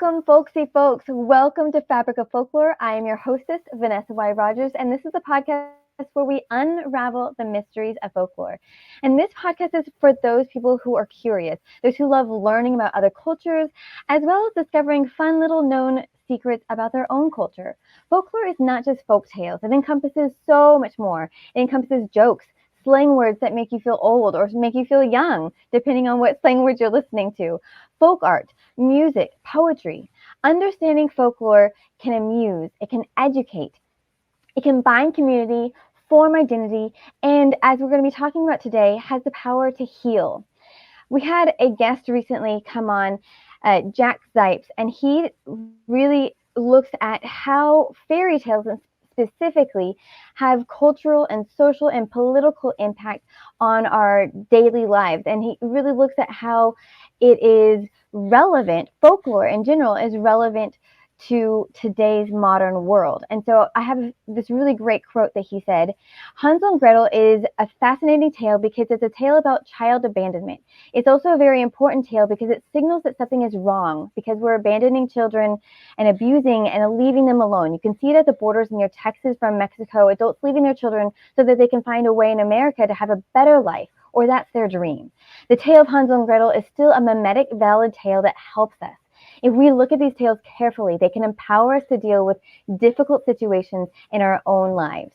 Welcome, folksy folks. Welcome to Fabric of Folklore. I am your hostess, Vanessa Y. Rogers, and this is a podcast where we unravel the mysteries of folklore. And this podcast is for those people who are curious, those who love learning about other cultures, as well as discovering fun little known secrets about their own culture. Folklore is not just folk tales. It encompasses so much more. It encompasses jokes, slang words that make you feel old or make you feel young, depending on what slang words you're listening to, folk art, music, poetry. Understanding folklore can amuse, it can educate, it can bind community, form identity, and as we're going to be talking about today, has the power to heal. We had a guest recently come on, Jack Zipes, and he really looks at how fairy tales specifically have cultural and social and political impact on our daily lives. And he really looks at how it is relevant, folklore in general is relevant to today's modern world. And so I have this really great quote that he said, Hansel and Gretel is a fascinating tale because it's a tale about child abandonment. It's also a very important tale because it signals that something is wrong because we're abandoning children and abusing and leaving them alone. You can see it at the borders near Texas from Mexico, adults leaving their children so that they can find a way in America to have a better life, or that's their dream. The tale of Hansel and Gretel is still a mimetic, valid tale that helps us. If we look at these tales carefully, they can empower us to deal with difficult situations in our own lives.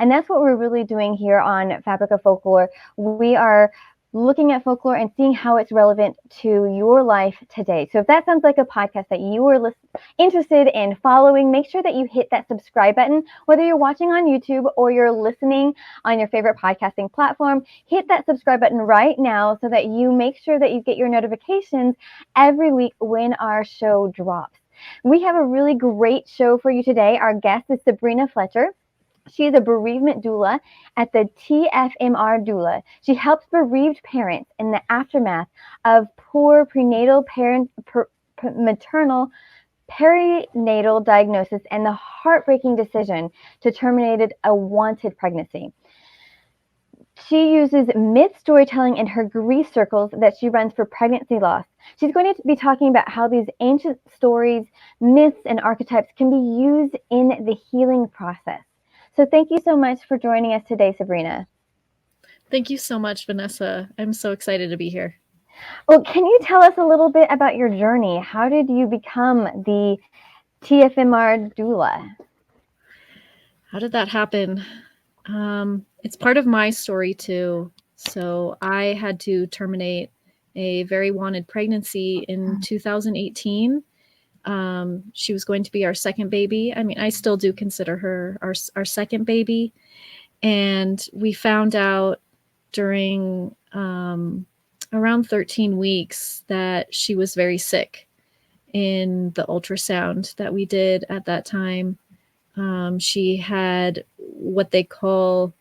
And that's what we're really doing here on Fabric of Folklore. We are looking at folklore and seeing how it's relevant to your life today. So if that sounds like a podcast that you are interested in following, make sure that you hit that subscribe button, whether you're watching on YouTube or you're listening on your favorite podcasting platform. Hit that subscribe button right now so that you make sure that you get your notifications every week when our show drops. We have a really great show for you today. Our guest is Sabrina Fletcher. She is a bereavement doula at the TFMR Doula. She helps bereaved parents in the aftermath of poor maternal perinatal diagnosis and the heartbreaking decision to terminate a wanted pregnancy. She uses myth storytelling in her grief circles that she runs for pregnancy loss. She's going to be talking about how these ancient stories, myths, and archetypes can be used in the healing process. So thank you so much for joining us today, Sabrina. Thank you so much, Vanessa. I'm so excited to be here. Well, can you tell us a little bit about your journey? How did you become the TFMR doula? How did that happen? It's part of my story too. So I had to terminate a very wanted pregnancy in 2018. She was going to be our second baby. I mean, I still do consider her our second baby. And we found out during around 13 weeks that she was very sick in the ultrasound that we did at that time. She had what they call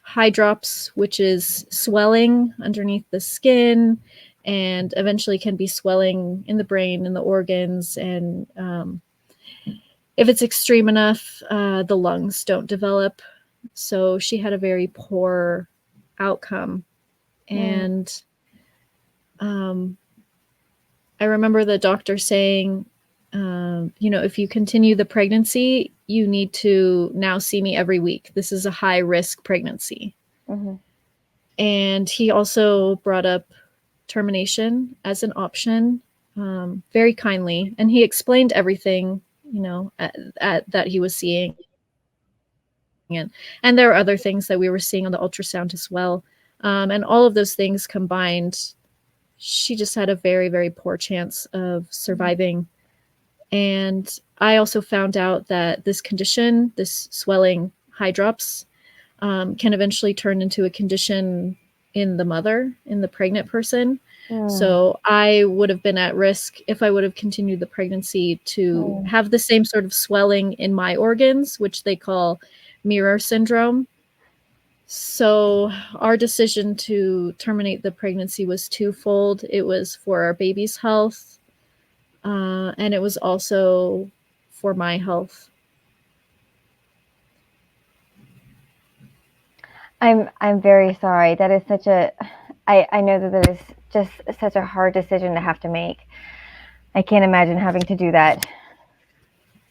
hydrops, which is swelling underneath the skin, and eventually can be swelling in the brain and the organs. And if it's extreme enough, the lungs don't develop. So she had a very poor outcome. And I remember the doctor saying, if you continue the pregnancy, you need to now see me every week. This is a high risk pregnancy. Mm-hmm. And he also brought up termination as an option, very kindly. And he explained everything, that he was seeing. And there were other things that we were seeing on the ultrasound as well. And all of those things combined, she just had a very, very poor chance of surviving. And I also found out that this condition, this swelling hydrops, can eventually turn into a condition in the mother, in the pregnant person. So I would have been at risk if I would have continued the pregnancy to have the same sort of swelling in my organs, which they call mirror syndrome. So our decision to terminate the pregnancy was twofold. It was for our baby's health, and it was also for my health. I'm very sorry. That is such a, I know that is just such a hard decision to have to make. I can't imagine having to do that.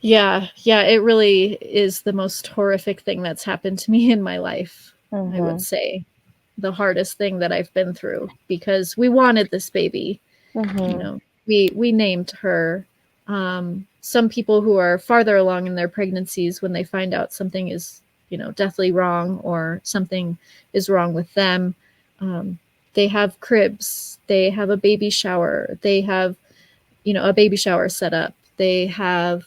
Yeah, it really is the most horrific thing that's happened to me in my life. I would say the hardest thing that I've been through, because we wanted this baby. You know, we named her. Some people who are farther along in their pregnancies, when they find out something is, deathly wrong or something is wrong with them, they have cribs, they have a baby shower, they have, a baby shower set up. They have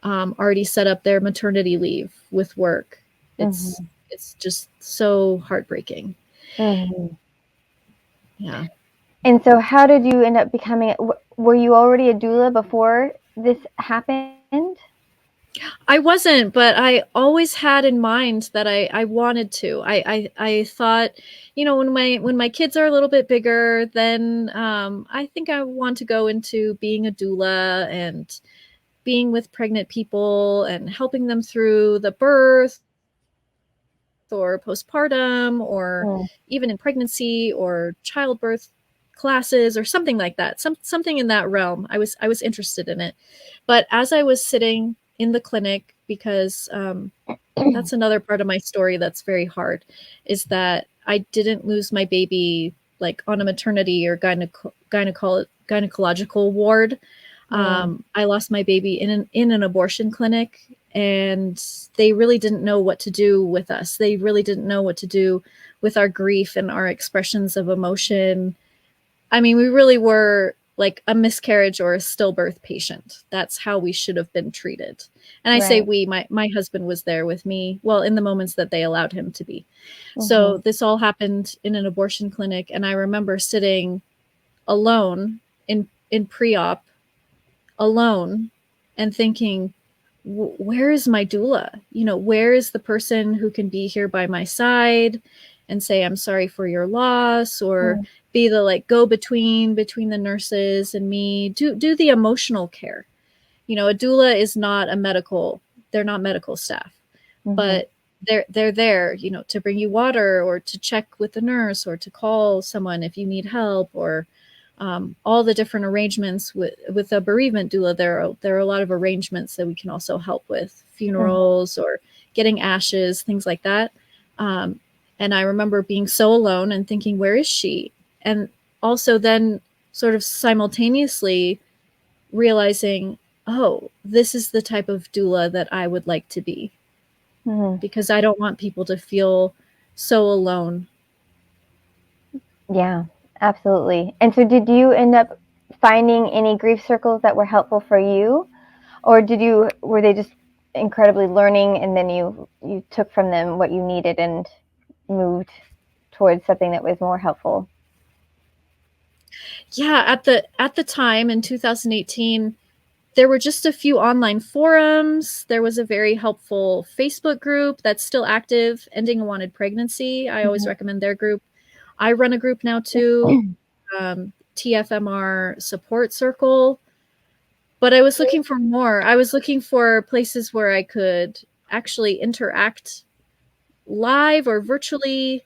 already set up their maternity leave with work. It's just so heartbreaking. Yeah. And so how did you end up becoming, were you already a doula before this happened? I wasn't, but I always had in mind that I wanted to. I thought, when my kids are a little bit bigger, then I think I want to go into being a doula and being with pregnant people and helping them through the birth or postpartum or even in pregnancy or childbirth classes or something like that. Something in that realm. I was interested in it. But as I was sitting in the clinic, because that's another part of my story that's very hard, is that I didn't lose my baby like on a maternity or gynecological ward. I lost my baby in an abortion clinic, and they really didn't know what to do with us. They really didn't know what to do with our grief and our expressions of emotion. I mean, we really were like a miscarriage or a stillbirth patient. That's how we should have been treated. And I say we, my husband was there with me, well, in the moments that they allowed him to be. So this all happened in an abortion clinic. And I remember sitting alone in pre-op, alone, and thinking, where is my doula? Where is the person who can be here by my side and say, I'm sorry for your loss, or be the like go between the nurses and me, do the emotional care. A doula is not they're not medical staff, but they're there, to bring you water or to check with the nurse or to call someone if you need help, or all the different arrangements with a bereavement doula. There are a lot of arrangements that we can also help with, funerals or getting ashes, things like that. And I remember being so alone and thinking, where is she? And also then sort of simultaneously realizing, oh, this is the type of doula that I would like to be, because I don't want people to feel so alone. Yeah, absolutely. And so did you end up finding any grief circles that were helpful for you? Or were they just incredibly learning, and then you took from them what you needed and moved towards something that was more helpful? Yeah, at the time in 2018, there were just a few online forums. There was a very helpful Facebook group that's still active, Ending a Wanted Pregnancy. I always recommend their group. I run a group now too, TFMR support circle. But I was looking for more. I was looking for places where I could actually interact live or virtually.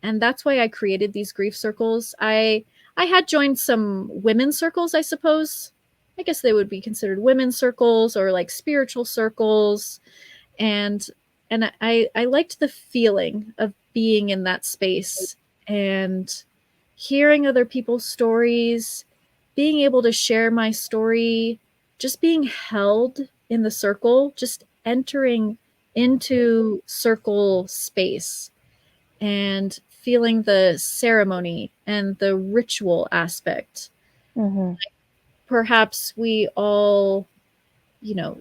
And that's why I created these grief circles. I had joined some women's circles, I suppose. I guess they would be considered women's circles or like spiritual circles. And I liked the feeling of being in that space and hearing other people's stories, being able to share my story, just being held in the circle, just entering into circle space and feeling the ceremony and the ritual aspect. Perhaps we all,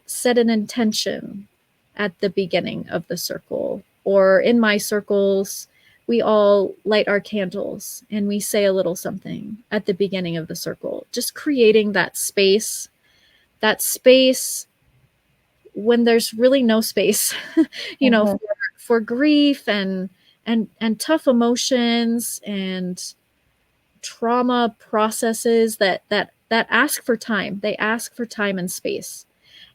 set an intention at the beginning of the circle, or in my circles, we all light our candles and we say a little something at the beginning of the circle, just creating that space when there's really no space, for grief and tough emotions and trauma processes that ask for time. They ask for time and space.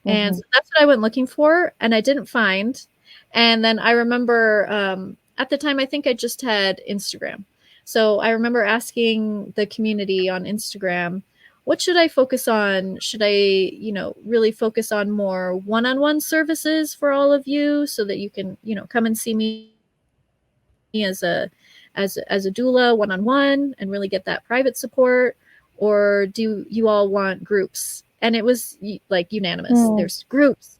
And so that's what I went looking for, and I didn't find. And then I remember at the time, I think I just had Instagram. So I remember asking the community on Instagram, what should I focus on? Should I, really focus on more one-on-one services for all of you so that you can, come and see me as a doula one-on-one and really get that private support? Or do you all want groups? And it was like unanimous. There's groups.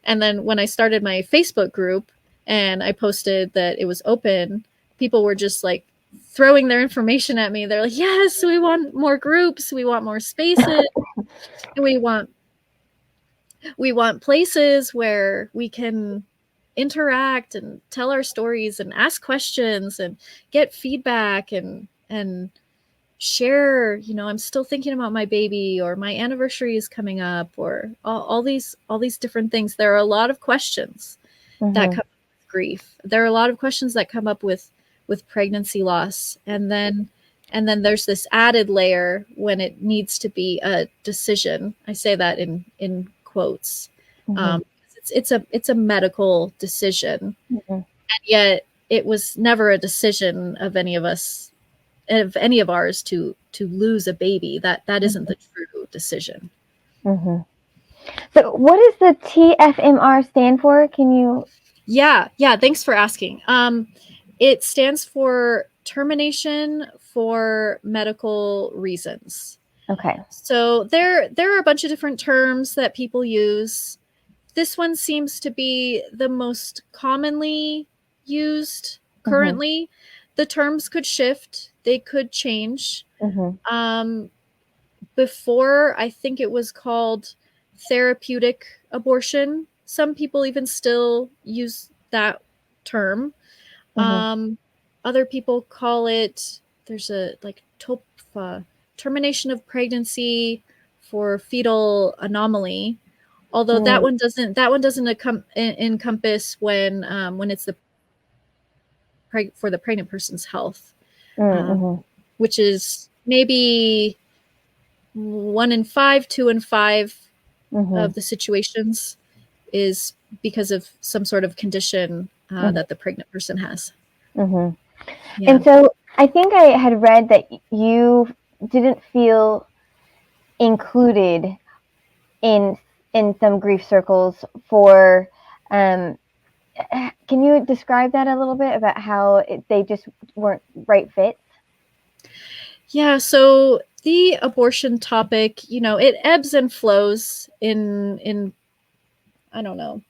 And then when I started my Facebook group and I posted that it was open, people were just like throwing their information at me. They're like, yes, we want more groups, we want more spaces, we want places where we can interact and tell our stories and ask questions and get feedback and share, I'm still thinking about my baby, or my anniversary is coming up, or all these different things. There are a lot of questions that come up with grief. There are a lot of questions that come up with pregnancy loss. And then there's this added layer when it needs to be a decision. I say that in quotes. It's a medical decision. And yet it was never a decision of any of ours to lose a baby. That isn't the true decision. So what does the TFMR stand for? Can you? Yeah. Thanks for asking. It stands for termination for medical reasons. Okay. So there are a bunch of different terms that people use. This one seems to be the most commonly used currently. The terms could shift. They could change. Before, I think it was called therapeutic abortion. Some people even still use that term. Other people call it, there's a like termination of pregnancy for fetal anomaly. Although that one doesn't encompass when it's for the pregnant person's health, which is maybe 1 in 5, 2 in 5 of the situations is because of some sort of condition that the pregnant person has. Yeah. And so I think I had read that you didn't feel included in some grief circles for. Can you describe that a little bit about how they just weren't right fits? Yeah, so the abortion topic, it ebbs and flows in I don't know,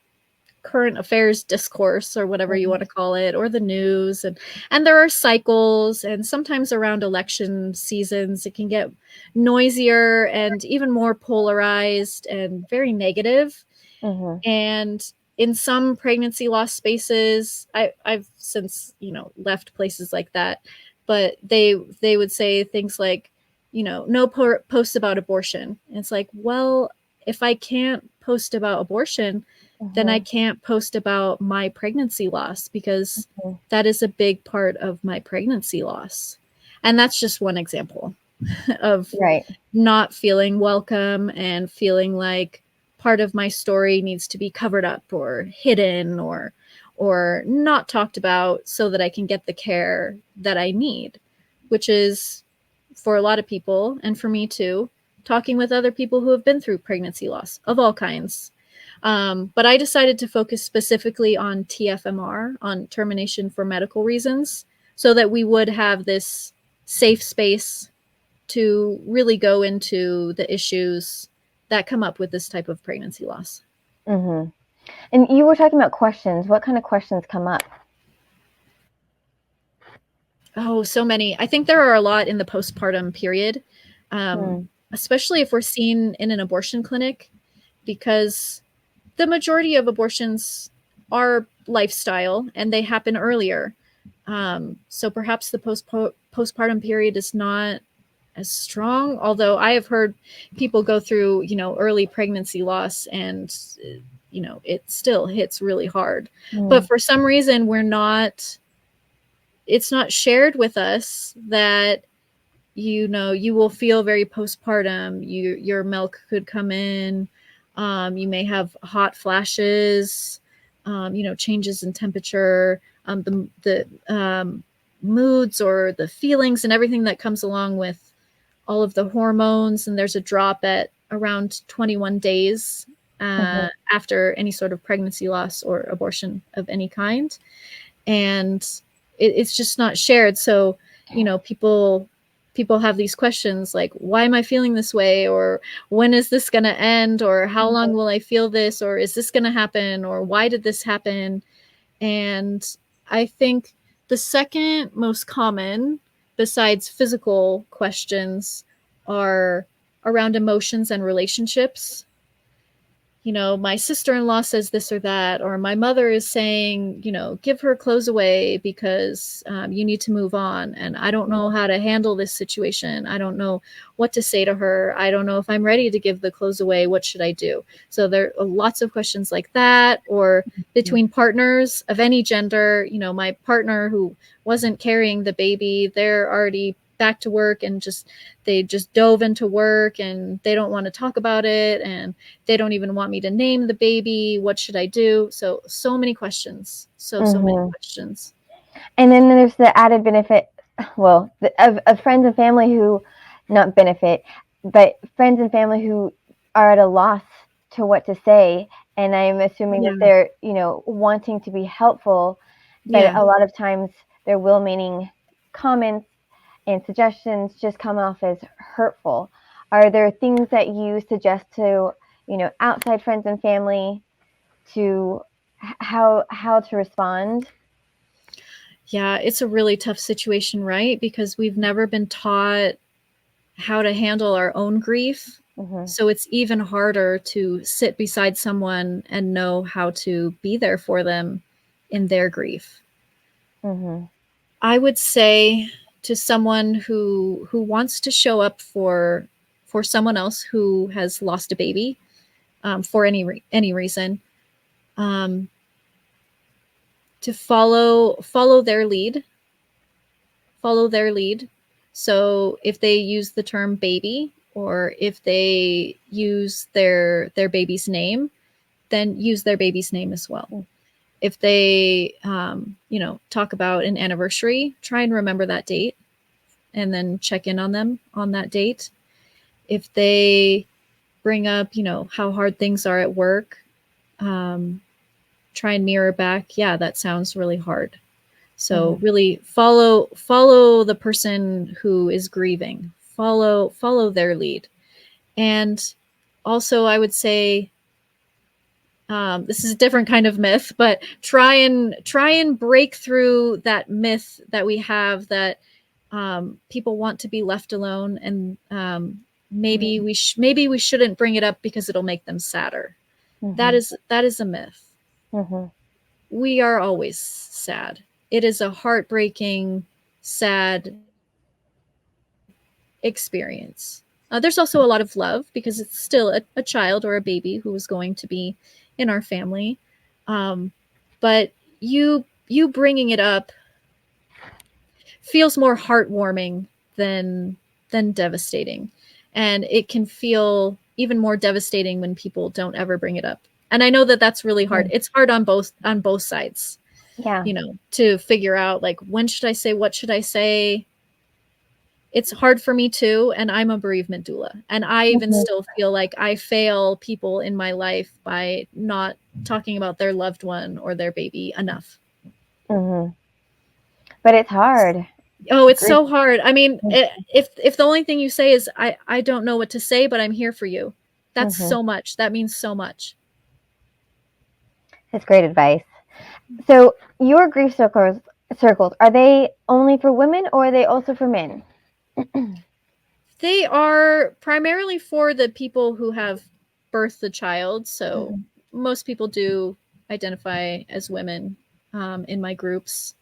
current affairs discourse or whatever you want to call it, or the news, and there are cycles, and sometimes around election seasons it can get noisier and even more polarized and very negative. And in some pregnancy loss spaces, I've since left places like that, but they would say things like, no posts about abortion. And it's like, well, if I can't post about abortion, then I can't post about my pregnancy loss, because that is a big part of my pregnancy loss. And that's just one example of not feeling welcome and feeling like part of my story needs to be covered up or hidden or not talked about so that I can get the care that I need, which is, for a lot of people, and for me too, talking with other people who have been through pregnancy loss of all kinds. But I decided to focus specifically on TFMR, on termination for medical reasons, so that we would have this safe space to really go into the issues that come up with this type of pregnancy loss. And you were talking about questions. What kind of questions come up? Oh, so many. I think there are a lot in the postpartum period, especially if we're seen in an abortion clinic, because the majority of abortions are lifestyle and they happen earlier. So perhaps the postpartum period is not as strong, although I have heard people go through, early pregnancy loss and, it still hits really hard. But for some reason, it's not shared with us that, you will feel very postpartum. Your milk could come in. You may have hot flashes, changes in temperature, the moods or the feelings and everything that comes along with all of the hormones, and there's a drop at around 21 days after any sort of pregnancy loss or abortion of any kind. And it's just not shared. So, people have these questions like, why am I feeling this way? Or when is this going to end? Or how long will I feel this? Or is this going to happen? Or why did this happen? And I think the second most common, besides physical questions, are around emotions and relationships. My sister-in-law says this or that, or my mother is saying, give her clothes away because you need to move on. And I don't know how to handle this situation. I don't know what to say to her. I don't know if I'm ready to give the clothes away. What should I do? So there are lots of questions like that, or between partners of any gender. My partner who wasn't carrying the baby, they're already back to work and they just dove into work and they don't want to talk about it and they don't even want me to name the baby. What should I do? So many questions. So many questions. And then there's the added benefit, of friends and family who, not benefit, but friends and family who are at a loss to what to say. And I'm assuming that they're, wanting to be helpful, but a lot of times their well-meaning comments and suggestions just come off as hurtful. Are there things that you suggest to, outside friends and family to how to respond? Yeah, it's a really tough situation, right? Because we've never been taught how to handle our own grief. So it's even harder to sit beside someone and know how to be there for them in their grief. I would say to someone who wants to show up for someone else who has lost a baby, for any reason, to follow their lead. So if they use the term baby, or if they use their baby's name, then use their baby's name as well. If they talk about an anniversary, try and remember that date and then check in on them on that date. If they bring up, how hard things are at work, try and mirror back, yeah, that sounds really hard. So really follow the person who is grieving. Follow their lead. And also I would say, this is a different kind of myth, but try and break through that myth that we have that people want to be left alone, and maybe we shouldn't bring it up because it'll make them sadder. That is a myth. We are always sad. It is a heartbreaking, sad experience. There's also a lot of love because it's still a child or a baby who is going to be in our family. But you bringing it up feels more heartwarming than devastating. And it can feel even more devastating when people don't ever bring it up. And I know that that's really hard. It's hard on both sides. Yeah. To figure out, like, when should I say, what should I say? It's hard for me too. And I'm a bereavement doula. And I even still feel like I fail people in my life by not talking about their loved one or their baby enough. But it's hard. Oh, it's so hard. I mean, if the only thing you say is, I don't know what to say, but I'm here for you. That's so much. That means so much. That's great advice. So your grief circles, are they only for women or are they also for men? They are primarily for the people who have birthed the child. So most people do identify as women in my groups.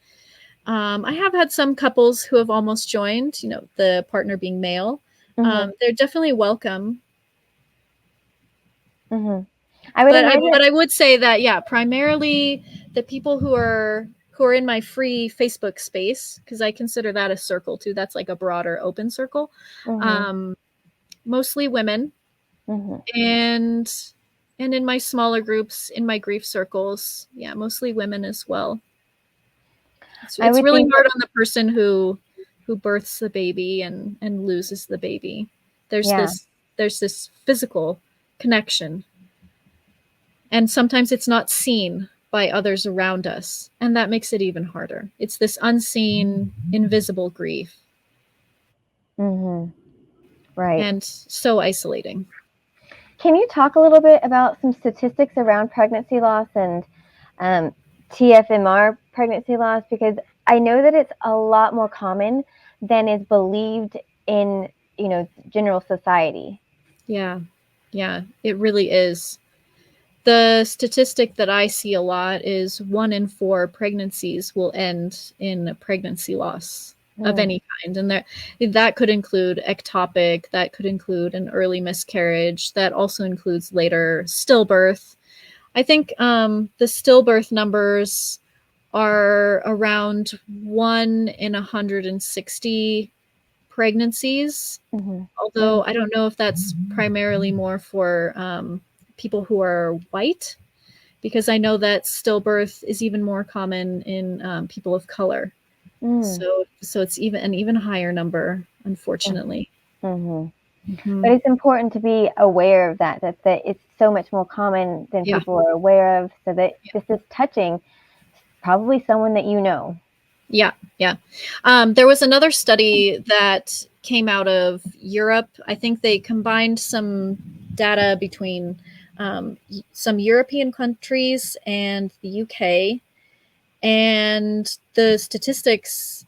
I have had some couples who have almost joined, the partner being male. They're definitely welcome. But I would say that, yeah, primarily the people who are in my free Facebook space, because I consider that a circle too. That's like a broader open circle. Mostly women. And in my smaller groups, in my grief circles, mostly women as well. It's really hard on the person who who births the baby and loses the baby. There's Yeah. this physical connection. And sometimes it's not seen by others around us, and that makes it even harder. It's this unseen, invisible grief. Right. And so isolating. Can you talk a little bit about some statistics around pregnancy loss and TFMR pregnancy loss? Because I know that it's a lot more common than is believed in, general society. Yeah, it really is. The statistic that I see a lot is 1 in 4 pregnancies will end in a pregnancy loss of any kind. And that could include ectopic, that could include an early miscarriage, that also includes later stillbirth. I think the stillbirth numbers are around 1 in 160 pregnancies. Although I don't know if that's primarily more for people who are white, because I know that stillbirth is even more common in people of color. So it's an even higher number, unfortunately. But it's important to be aware of that it's so much more common than people are aware of, so that this is touching probably someone that you know. Yeah. There was another study that came out of Europe. I think they combined some data between some European countries and the UK, and the statistics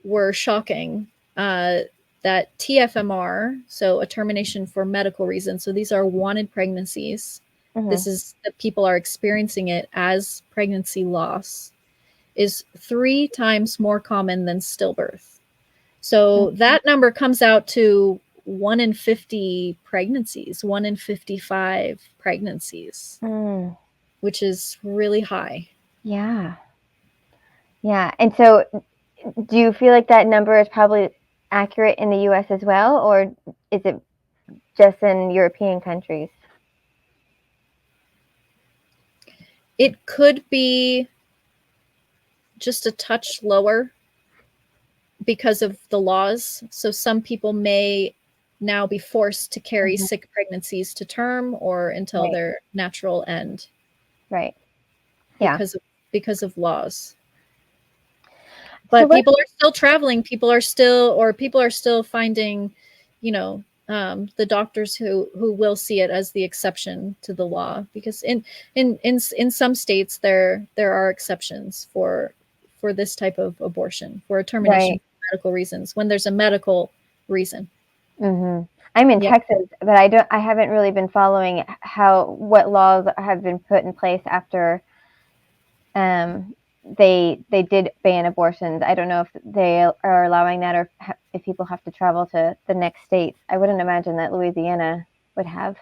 were shocking. That TFMR, so a termination for medical reasons, so these are wanted pregnancies. This is that people are experiencing it as pregnancy loss, is 3 times more common than stillbirth. So that number comes out to 1 in 50 pregnancies, 1 in 55 pregnancies, which is really high. Yeah. And so do you feel like that number is probably accurate in the US as well, or is it just in European countries? It could be just a touch lower because of the laws. So some people may now be forced to carry sick pregnancies to term or until their natural end. Right. Yeah. Because of laws. But people are still traveling. People are still finding, the doctors who will see it as the exception to the law, because in some states there are exceptions for this type of abortion, for a termination for medical reasons, when there's a medical reason. I'm in Texas, but I haven't really been following what laws have been put in place after they did ban abortions. I don't know if they are allowing that, or if people have to travel to the next states. I wouldn't imagine that Louisiana would have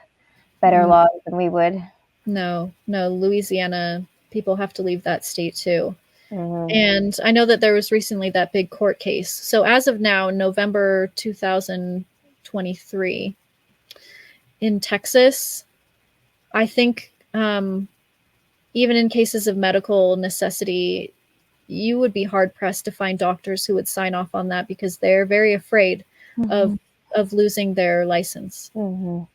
better laws than we would. No, Louisiana, people have to leave that state too. And I know that there was recently that big court case. So as of now, November 2023, in Texas, I think even in cases of medical necessity, you would be hard pressed to find doctors who would sign off on that, because they're very afraid of losing their license. Okay.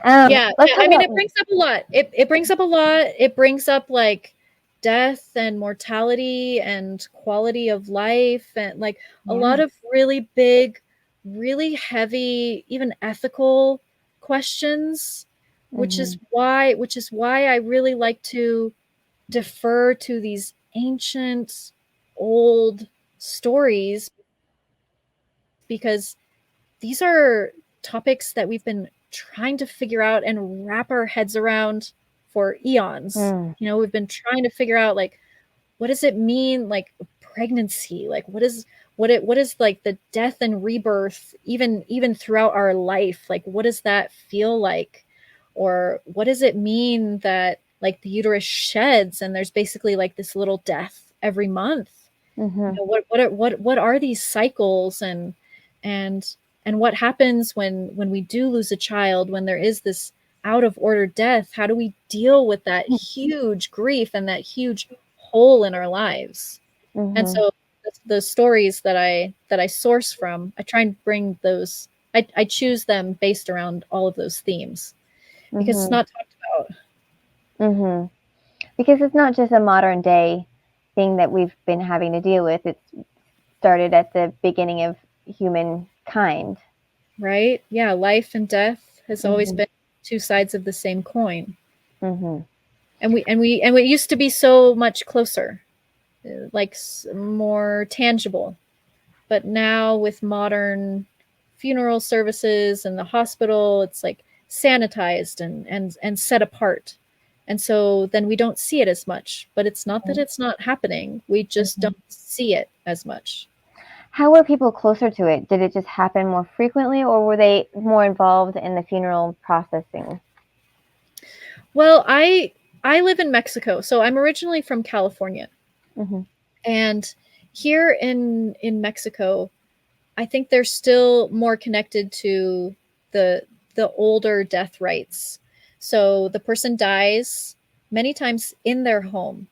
I mean, it brings up a lot. It brings up a lot. It brings up like death and mortality and quality of life, and like a lot of really big, really heavy, even ethical questions, which is why I really like to defer to these ancient, old stories, because these are topics that we've been trying to figure out and wrap our heads around for eons. We've been trying to figure out, like, what does it mean, like pregnancy, like what is like the death and rebirth, even throughout our life, like what does that feel like, or what does it mean that like the uterus sheds and there's basically like this little death every month. What are these cycles, and what happens when we do lose a child, when there is this out of order death? How do we deal with that huge grief and that huge hole in our lives. Mm-hmm. And so the stories that I source from, I try and bring those, I choose them based around all of those themes, because it's not talked about. Mm-hmm. Because it's not just a modern day thing that we've been having to deal with. It's started at the beginning of humankind. Right? Yeah, life and death has always Mm-hmm. been two sides of the same coin. Mm-hmm. And we used to be so much closer, like more tangible. But now with modern funeral services and the hospital, it's like sanitized and set apart. And so then we don't see it as much. But it's not that it's not happening. We just don't see it as much. How were people closer to it? Did it just happen more frequently, or were they more involved in the funeral processing? Well, I live in Mexico, so I'm originally from California. Mm-hmm. And here in Mexico, I think they're still more connected to the older death rites. So the person dies many times in their home.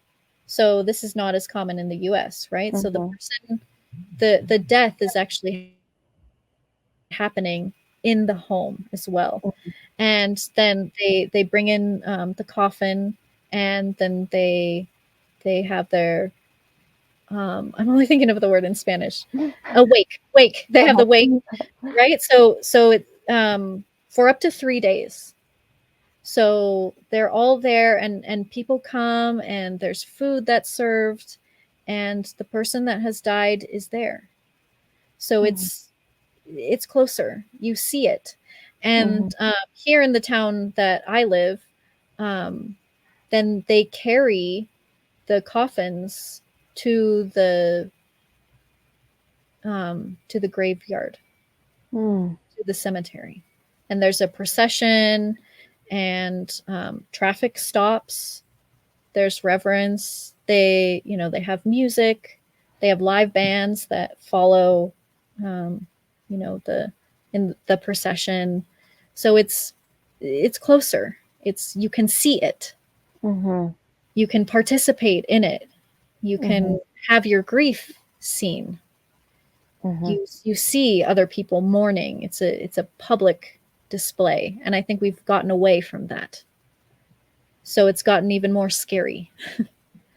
So this is not as common in the US, right? So the Mm-hmm. person, the death is actually happening in the home as well. And then they bring in the coffin, and then they have their I'm only thinking of the word in Spanish. A wake. They have the wake, right? So it for up to 3 days. So they're all there, and people come, and there's food that's served, and the person that has died is there. So it's closer. You see it. And here in the town that I live, um, then they carry the coffins to the graveyard, Mm-hmm. to the cemetery, and there's a procession, and traffic stops. There's reverence. They have music. They have live bands that follow, um, in the procession. So it's closer. You can see it. Mm-hmm. You can participate in it. You Mm-hmm. can have your grief seen. Mm-hmm. You see other people mourning. It's a public display, and I think we've gotten away from that. So it's gotten even more scary.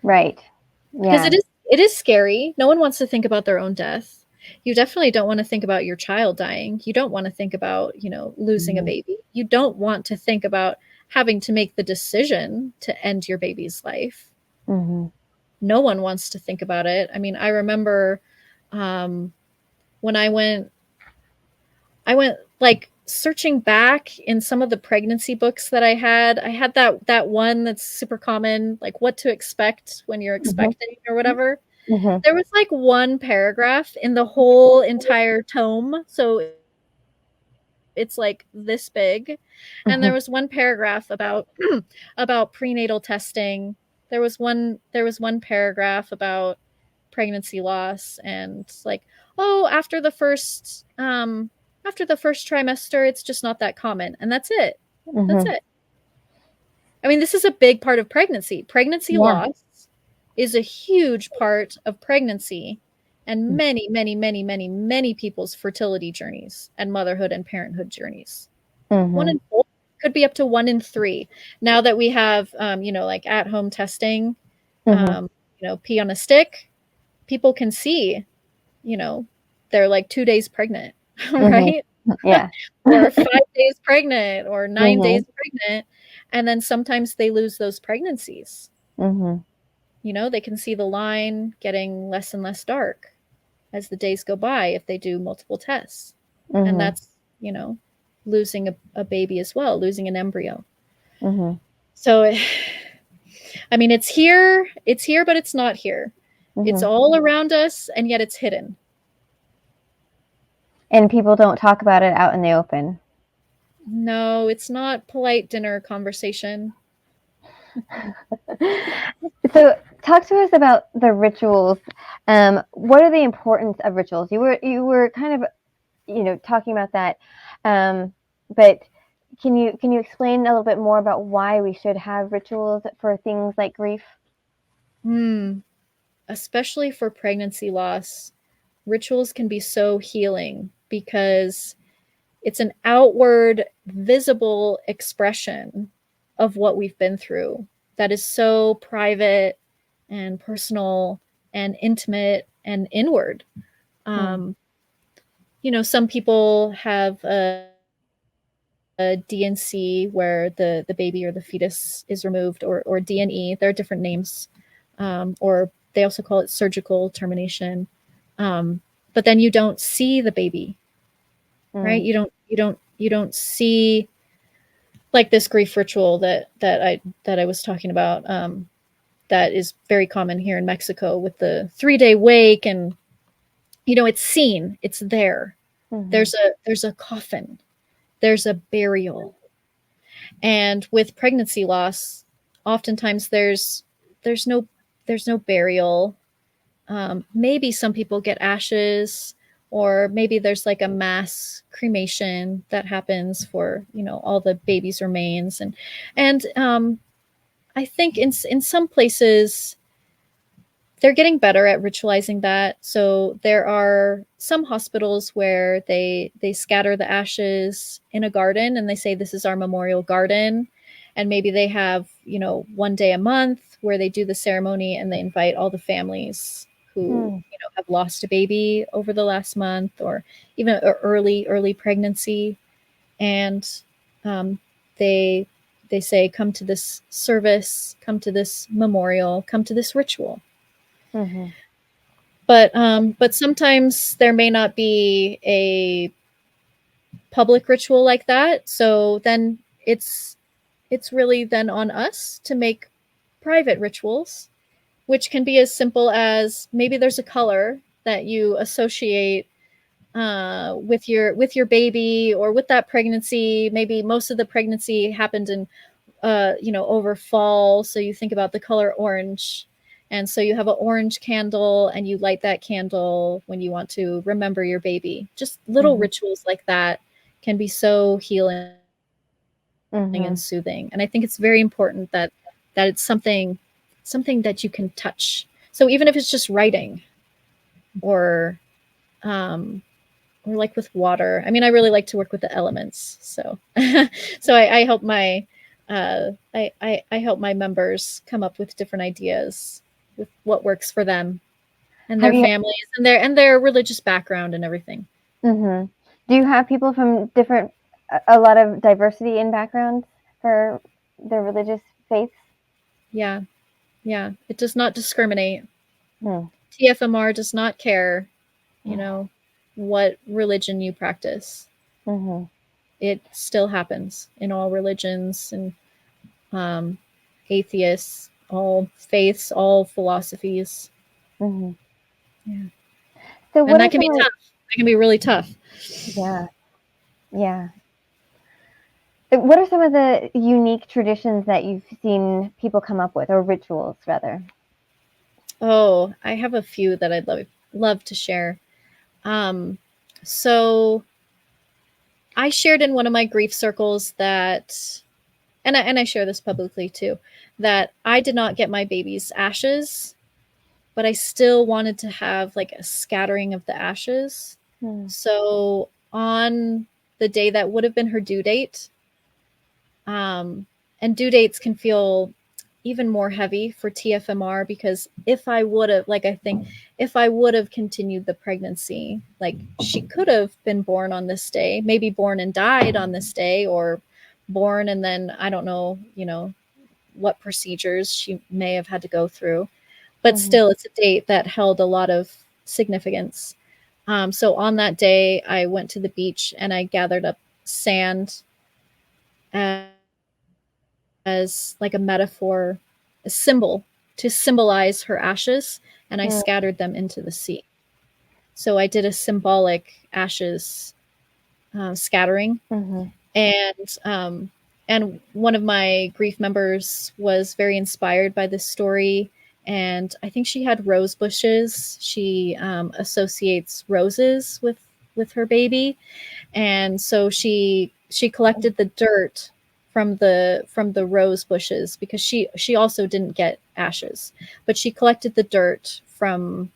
Right. Because Yeah. it is scary. No one wants to think about their own death. You definitely don't want to think about your child dying. You don't want to think about, losing a baby. You don't want to think about having to make the decision to end your baby's life. Mm-hmm. No one wants to think about it. I mean, I remember when I went like searching back in some of the pregnancy books that I had. I had that one that's super common, like what to expect when you're expecting or whatever. Mm-hmm. There was like one paragraph in the whole entire tome, so it's like this big, and there Mm-hmm. was one paragraph about about prenatal testing. There was one paragraph about pregnancy loss, and like, oh, after the first trimester, it's just not that common, and that's it. That's Mm-hmm. it. I mean, this is a big part of pregnancy. Pregnancy Yeah. loss is a huge part of pregnancy and many, many, many, many, many people's fertility journeys and motherhood and parenthood journeys. One Mm-hmm. in four, could be up to 1 in 3. Now that we have, like at-home testing, Mm-hmm. pee on a stick, people can see, they're like 2 days pregnant, right? Mm-hmm. Yeah. Or 5 days pregnant, or 9 days Mm-hmm. pregnant. And then sometimes they lose those pregnancies. Mm-hmm. They can see the line getting less and less dark as the days go by if they do multiple tests. And Mm-hmm. that's, losing a baby as well, losing an embryo. Mm-hmm. So, I mean, it's here, but it's not here. It's Mm-hmm. all around us, and yet it's hidden. And people don't talk about it out in the open. No, it's not polite dinner conversation. So, talk to us about the rituals. What are the importance of rituals? You were kind of, talking about that, but can you explain a little bit more about why we should have rituals for things like grief? Especially for pregnancy loss, rituals can be so healing because it's an outward, visible expression of what we've been through that is so private and personal and intimate and inward. Um, some people have a D&C where the baby or the fetus is removed, or D&E. There are different names, or they also call it surgical termination. But then you don't see the baby, right? You don't see, like, this grief ritual that I was talking about. That is very common here in Mexico with the 3-day wake, and it's seen, it's there. There's a coffin, there's a burial. And with pregnancy loss, oftentimes there's no burial. Maybe some people get ashes, or maybe there's like a mass cremation that happens for all the baby's remains. And I think in some places they're getting better at ritualizing that. So there are some hospitals where they scatter the ashes in a garden, and they say this is our memorial garden. And maybe they have, one day a month where they do the ceremony, and they invite all the families who have lost a baby over the last month, or even an early pregnancy. And they say, come to this service, come to this memorial, come to this ritual. But sometimes there may not be a public ritual like that. So then it's really then on us to make private rituals, which can be as simple as maybe there's a color that you associate with your baby or with that pregnancy. Maybe most of the pregnancy happened in over fall, so you think about the color orange. And so you have an orange candle, and you light that candle when you want to remember your baby. Just little rituals like that can be so healing and soothing. And I think it's very important that it's something that you can touch. So even if it's just writing, or like with water. I mean, I really like to work with the elements. So so I help my I help my members come up with different ideas with what works for them and their families and their religious background and everything. Do you have people from a lot of diversity in backgrounds for their religious faiths? Yeah. It does not discriminate. TFMR does not care, what religion you practice. It still happens in all religions, and atheists, all faiths, all philosophies. So and that can be tough. That can be really tough. Yeah. What are some of the unique traditions that you've seen people come up with, or rituals rather? Oh, I have a few that I'd love to share. So I shared in one of my grief circles that, and I share this publicly too, that I did not get my baby's ashes, but I still wanted to have like a scattering of the ashes. So on the day that would have been her due date, and due dates can feel even more heavy for TFMR, because if I would have continued the pregnancy, like, she could have been born on this day, maybe born and died on this day, or born and then I don't know, what procedures she may have had to go through. But still, it's a date that held a lot of significance. So on that day, I went to the beach and I gathered up sand as like a metaphor, a symbol to symbolize her ashes, and I scattered them into the sea. So I did a symbolic ashes scattering. And one of my grief members was very inspired by this story, and I think she had rose bushes. She associates roses with her baby, and so she collected the dirt from the rose bushes, because she also didn't get ashes, but she collected the dirt from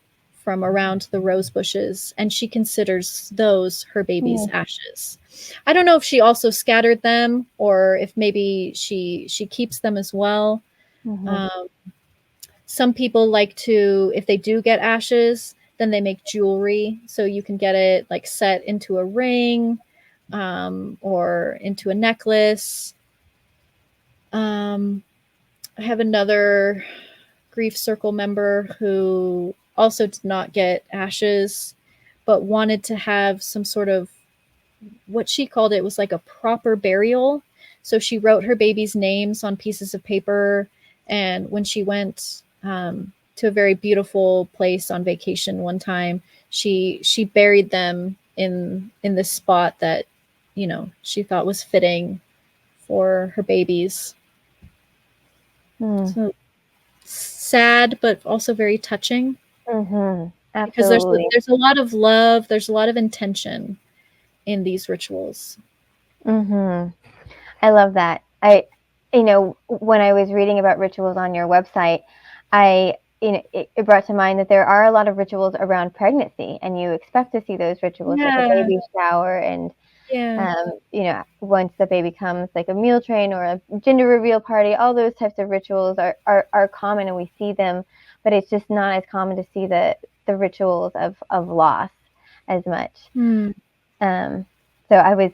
around the rose bushes, and she considers those her baby's ashes. I don't know if she also scattered them or if maybe she keeps them as well. Some people like to, if they do get ashes, then they make jewelry, so you can get it like set into a ring, or into a necklace. I have another grief circle member who also did not get ashes, but wanted to have some sort of, what she called it was like a proper burial. So she wrote her baby's names on pieces of paper, and when she went to a very beautiful place on vacation one time, she buried them in this spot that, you know, she thought was fitting for her babies. So sad, but also very touching. Because there's a lot of love, there's a lot of intention in these rituals. I love that. You know, when I was reading about rituals on your website, it brought to mind that there are a lot of rituals around pregnancy, and you expect to see those rituals, like a baby shower and, you know, once the baby comes, like a meal train or a gender reveal party. All those types of rituals are common, and we see them, but it's just not as common to see the rituals of loss as much. So I was,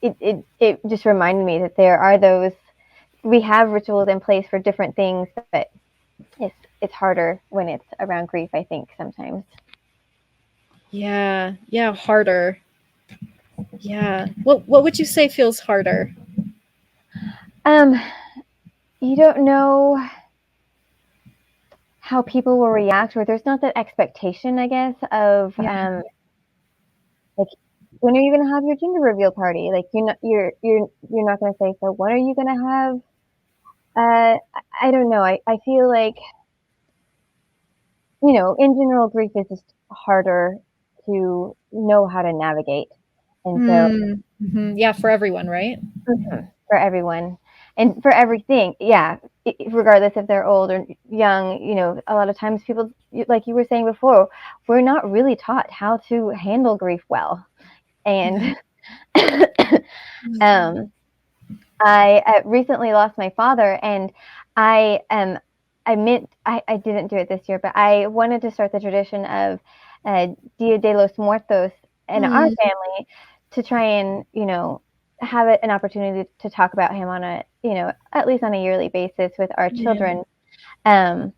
it just reminded me that there are those, we have rituals in place for different things, but it's harder when it's around grief, I think, sometimes. Yeah, harder. Yeah. What would you say feels harder? You don't know how people will react, or there's not that expectation, I guess, of like, when are you going to have your gender reveal party? Like, you're not going to say, so when are you going to have? I don't know. I feel like, you know, in general, grief is just harder to know how to navigate, and so yeah, for everyone, right? For everyone, and for everything, regardless if they're old or young. You know, a lot of times people, like you were saying before, we're not really taught how to handle grief well, and I recently lost my father, and I didn't do it this year, but I wanted to start the tradition of Dia de los Muertos in our family, to try and, you know, have an opportunity to talk about him on a, you know, at least on a yearly basis with our children. And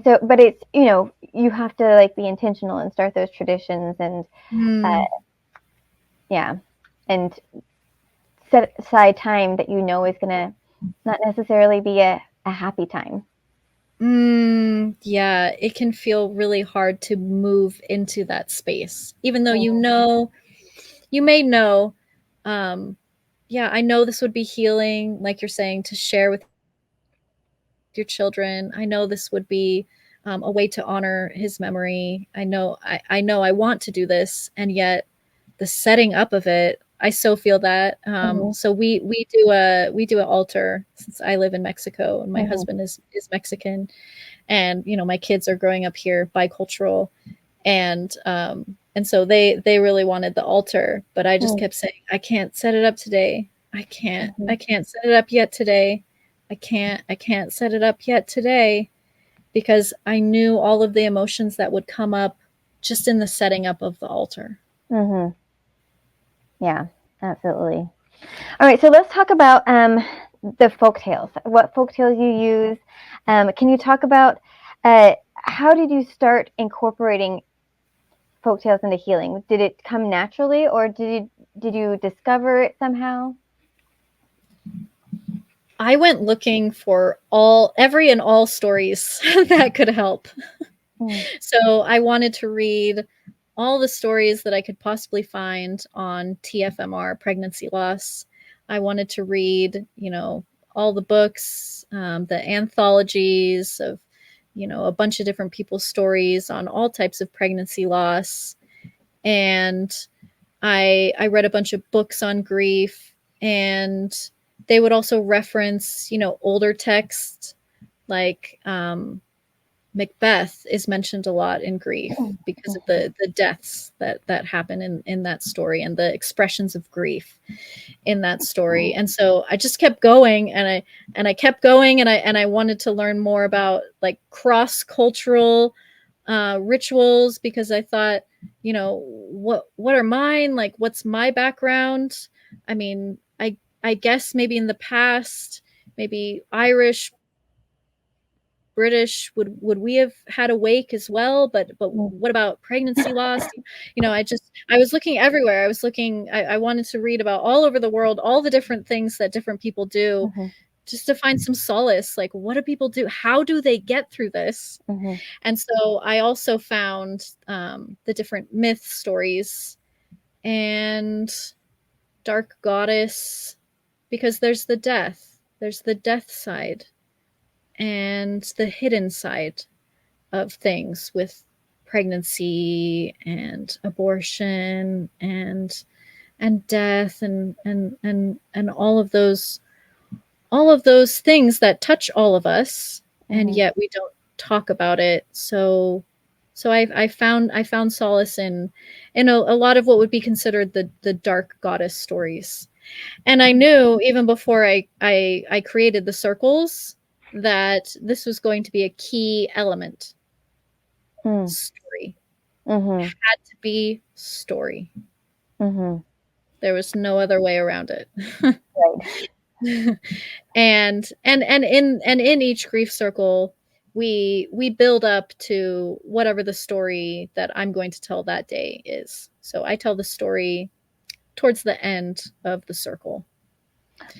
so, but it's, you know, you have to like be intentional and start those traditions, and and set aside time that you know is gonna not necessarily be a happy time. Yeah, it can feel really hard to move into that space, even though you may know, I know this would be healing, like you're saying, to share with your children. I know this would be a way to honor his memory. I know I want to do this, and yet the setting up of it, I so feel that. So we do an altar, since I live in Mexico and my husband is Mexican, and you know, my kids are growing up here bicultural, and so they really wanted the altar, but I just kept saying, I can't set it up today. I can't set it up yet today. I can't set it up yet today, because I knew all of the emotions that would come up just in the setting up of the altar. Yeah, absolutely. All right, so let's talk about the folktales. What folktales you use? Can you talk about how did you start incorporating folktales into healing? Did it come naturally, or did you discover it somehow? I went looking for every and all stories that could help. So I wanted to read all the stories that I could possibly find on TFMR, pregnancy loss. I wanted to read, you know, all the books, the anthologies of, you know, a bunch of different people's stories on all types of pregnancy loss. And I read a bunch of books on grief, and they would also reference, you know, older texts like Macbeth is mentioned a lot in grief because of the deaths that happen in that story and the expressions of grief in that story. And so I just kept going, and I kept going, and I wanted to learn more about like cross-cultural rituals, because I thought, what are mine? Like, what's my background? I mean, I guess maybe in the past, maybe Irish, British, would we have had a wake as well? But what about pregnancy loss? I was looking everywhere. I wanted to read about all over the world, all the different things that different people do, just to find some solace. Like, what do people do? How do they get through this? And so I also found the different myth stories and dark goddess, because there's the death side and the hidden side of things with pregnancy and abortion and death and all of those things that touch all of us, and yet we don't talk about it. So I found solace in a lot of what would be considered the dark goddess stories. And I knew even before I created the circles that this was going to be a key element. Story. Had to be story. There was no other way around it. Right. and in each grief circle, we build up to whatever the story that I'm going to tell that day is. So I tell the story towards the end of the circle.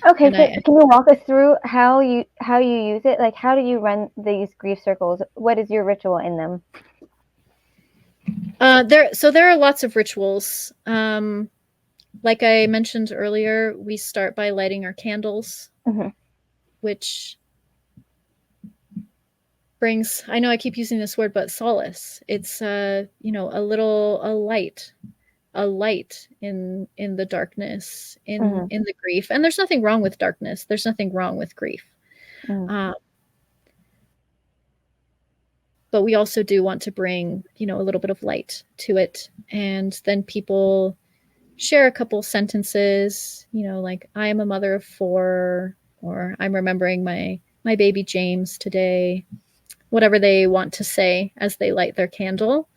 Okay, so can you walk us through how you use it? Like, how do you run these grief circles? What is your ritual in them? There are lots of rituals. Like I mentioned earlier, we start by lighting our candles, which brings, I know I keep using this word, but solace. It's a light in the darkness, in the grief. And there's nothing wrong with darkness. There's nothing wrong with grief. But we also do want to bring, a little bit of light to it. And then people share a couple sentences, like, I am a mother of 4, or I'm remembering my baby James today, whatever they want to say as they light their candle.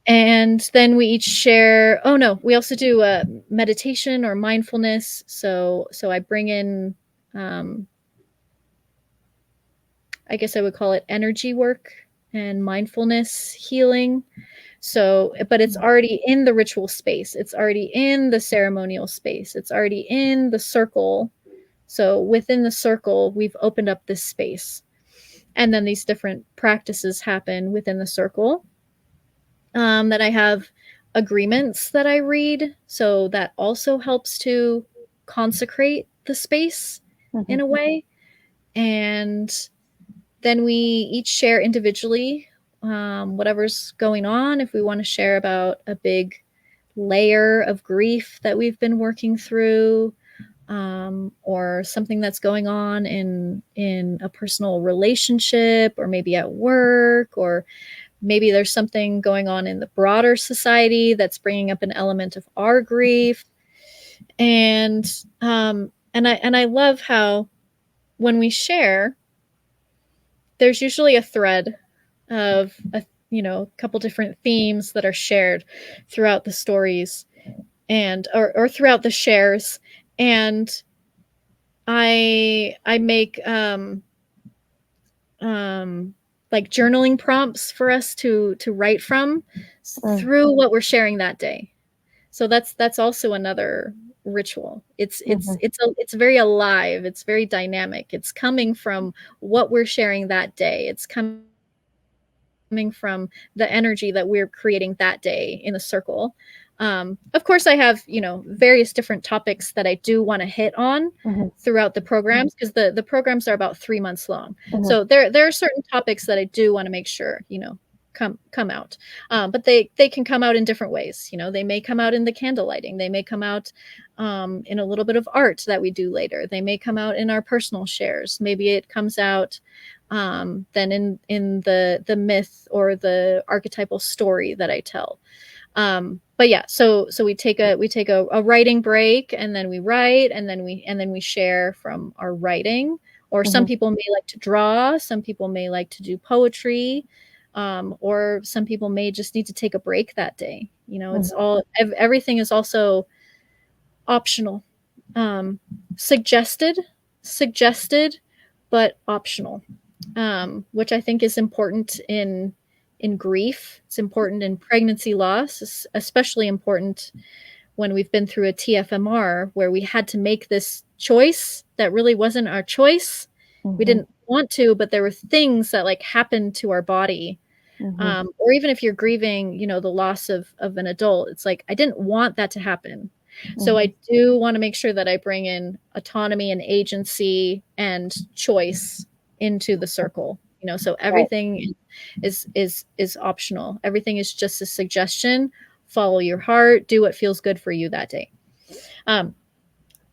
And then we each share, we also do a meditation or mindfulness. So I bring in, I guess I would call it energy work and mindfulness healing. So, but it's already in the ritual space. It's already in the ceremonial space. It's already in the circle. So within the circle, we've opened up this space. And then these different practices happen within the circle. That I have agreements that I read. So that also helps to consecrate the space in a way. And then we each share individually whatever's going on. If we want to share about a big layer of grief that we've been working through, or something that's going on in a personal relationship, or maybe at work, or maybe there's something going on in the broader society that's bringing up an element of our grief. And I love how when we share, there's usually a thread of a couple different themes that are shared throughout the stories and or throughout the shares. And I make like journaling prompts for us to write from through what we're sharing that day. So that's also another ritual. It's very alive. It's very dynamic. It's coming from what we're sharing that day. It's coming from the energy that we're creating that day in the circle. Of course, I have, various different topics that I do want to hit on throughout the programs, because the programs are about 3 months long. So there are certain topics that I do want to make sure, come out. But they can come out in different ways. They may come out in the candle lighting. They may come out in a little bit of art that we do later. They may come out in our personal shares. Maybe it comes out than in the myth or the archetypal story that I tell. But yeah, so we take a writing break, and then we write, and then we share from our writing. Or some people may like to draw, some people may like to do poetry, or some people may just need to take a break that day. It's all, everything is also optional. Suggested, but optional, which I think is important in grief. It's important in pregnancy loss. It's especially important when we've been through a TFMR where we had to make this choice that really wasn't our choice. We didn't want to, but there were things that like happened to our body. Or even if you're grieving, the loss of an adult, it's like, I didn't want that to happen. So I do want to make sure that I bring in autonomy and agency and choice into the circle. So everything is optional. Everything is just a suggestion. Follow your heart, do what feels good for you that day.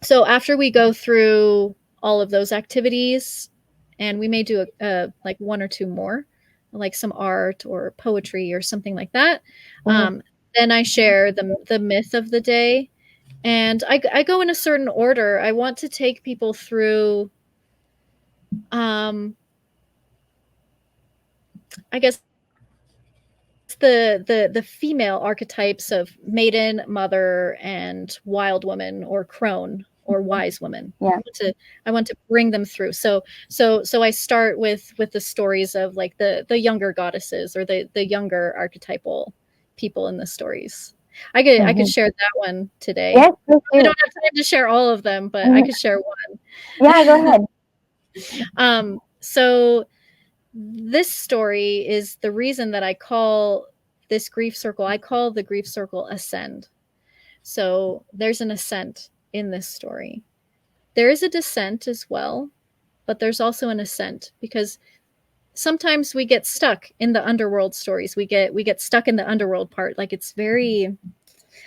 So after we go through all of those activities, and we may do like one or two more, like some art or poetry or something like that. Then I share the myth of the day, and I go in a certain order. I want to take people through, I guess, the female archetypes of maiden, mother, and wild woman, or crone, or wise woman. Yeah. I want to bring them through. So I start with the stories of like the younger goddesses, or the younger archetypal people in the stories. I could share that one today. Yes, please do. I don't have time to share all of them, but I could share one. Yeah, go ahead. So this story is the reason that I call this grief circle, I call the grief circle ascend. So there's an ascent in this story. There is a descent as well, but there's also an ascent, because sometimes we get stuck in the underworld stories. We get stuck in the underworld part. Like, it's very,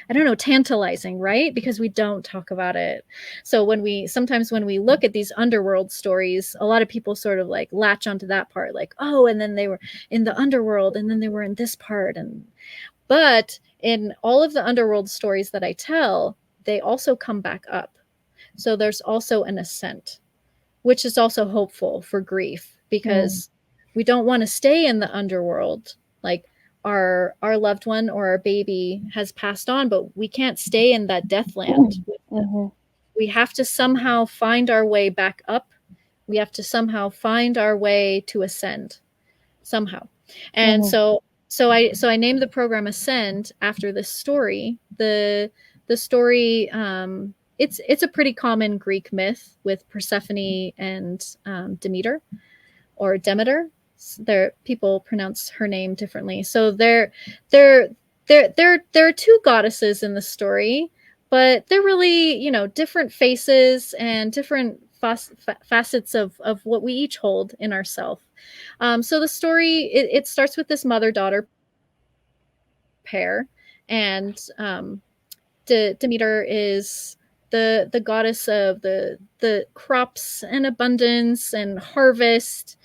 I don't know, tantalizing, right? Because we don't talk about it. So sometimes when we look at these underworld stories, a lot of people sort of like latch onto that part, like, oh, and then they were in the underworld, and then they were in this part. But in all of the underworld stories that I tell, they also come back up. So there's also an ascent, which is also hopeful for grief, because we don't want to stay in the underworld. Like, our loved one or our baby has passed on, but we can't stay in that deathland. We have to somehow find our way back up. We have to somehow find our way to ascend somehow. And so I named the program Ascend after this story. The story, it's a pretty common Greek myth with Persephone and Demeter, or Demeter. There, people pronounce her name differently. So there are two goddesses in the story, but they're really, different faces and different facets of what we each hold in ourselves. So the story, it starts with this mother-daughter pair, and Demeter is the goddess of the crops and abundance and harvest.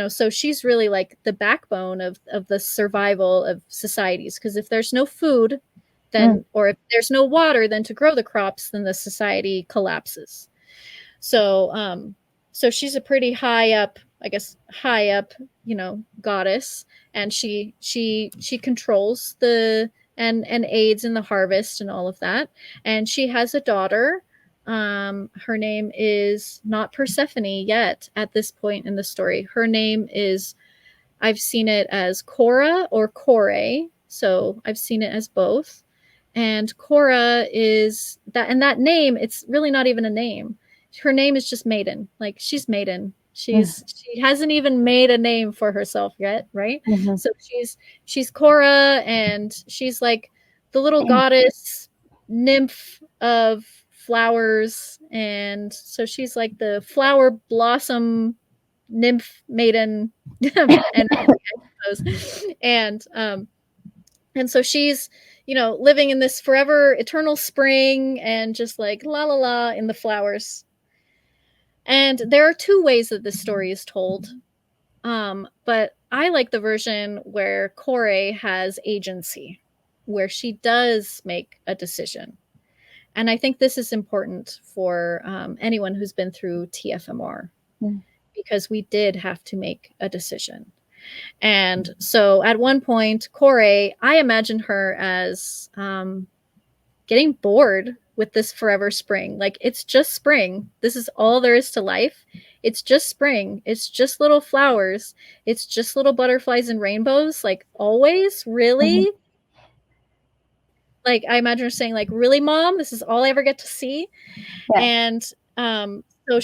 So she's really like the backbone of the survival of societies, because if there's no food, then or if there's no water then to grow the crops, then the society collapses. So she's a pretty high up, goddess, and she controls and aids in the harvest and all of that. And she has a daughter. Her name is not Persephone yet at this point in the story. Her name is, I've seen it as Cora or Kore. So I've seen it as both. And Cora is that, and that name, it's really not even a name. Her name is just Maiden. Like, she's Maiden. She hasn't even made a name for herself yet, right? So she's Cora, and she's like the little goddess nymph of flowers, and so she's like the flower blossom nymph maiden, and I suppose. And so she's, living in this forever eternal spring, and just like la la la in the flowers. And there are two ways that this story is told. But I like the version where Kore has agency, where she does make a decision. And I think this is important for anyone who's been through TFMR, because we did have to make a decision. And so at one point, Kore, I imagine her as getting bored with this forever spring. Like, it's just spring. This is all there is to life. It's just spring. It's just little flowers. It's just little butterflies and rainbows. Like, always? Really? Like, I imagine her saying, like, really, Mom? This is all I ever get to see? Yeah. And so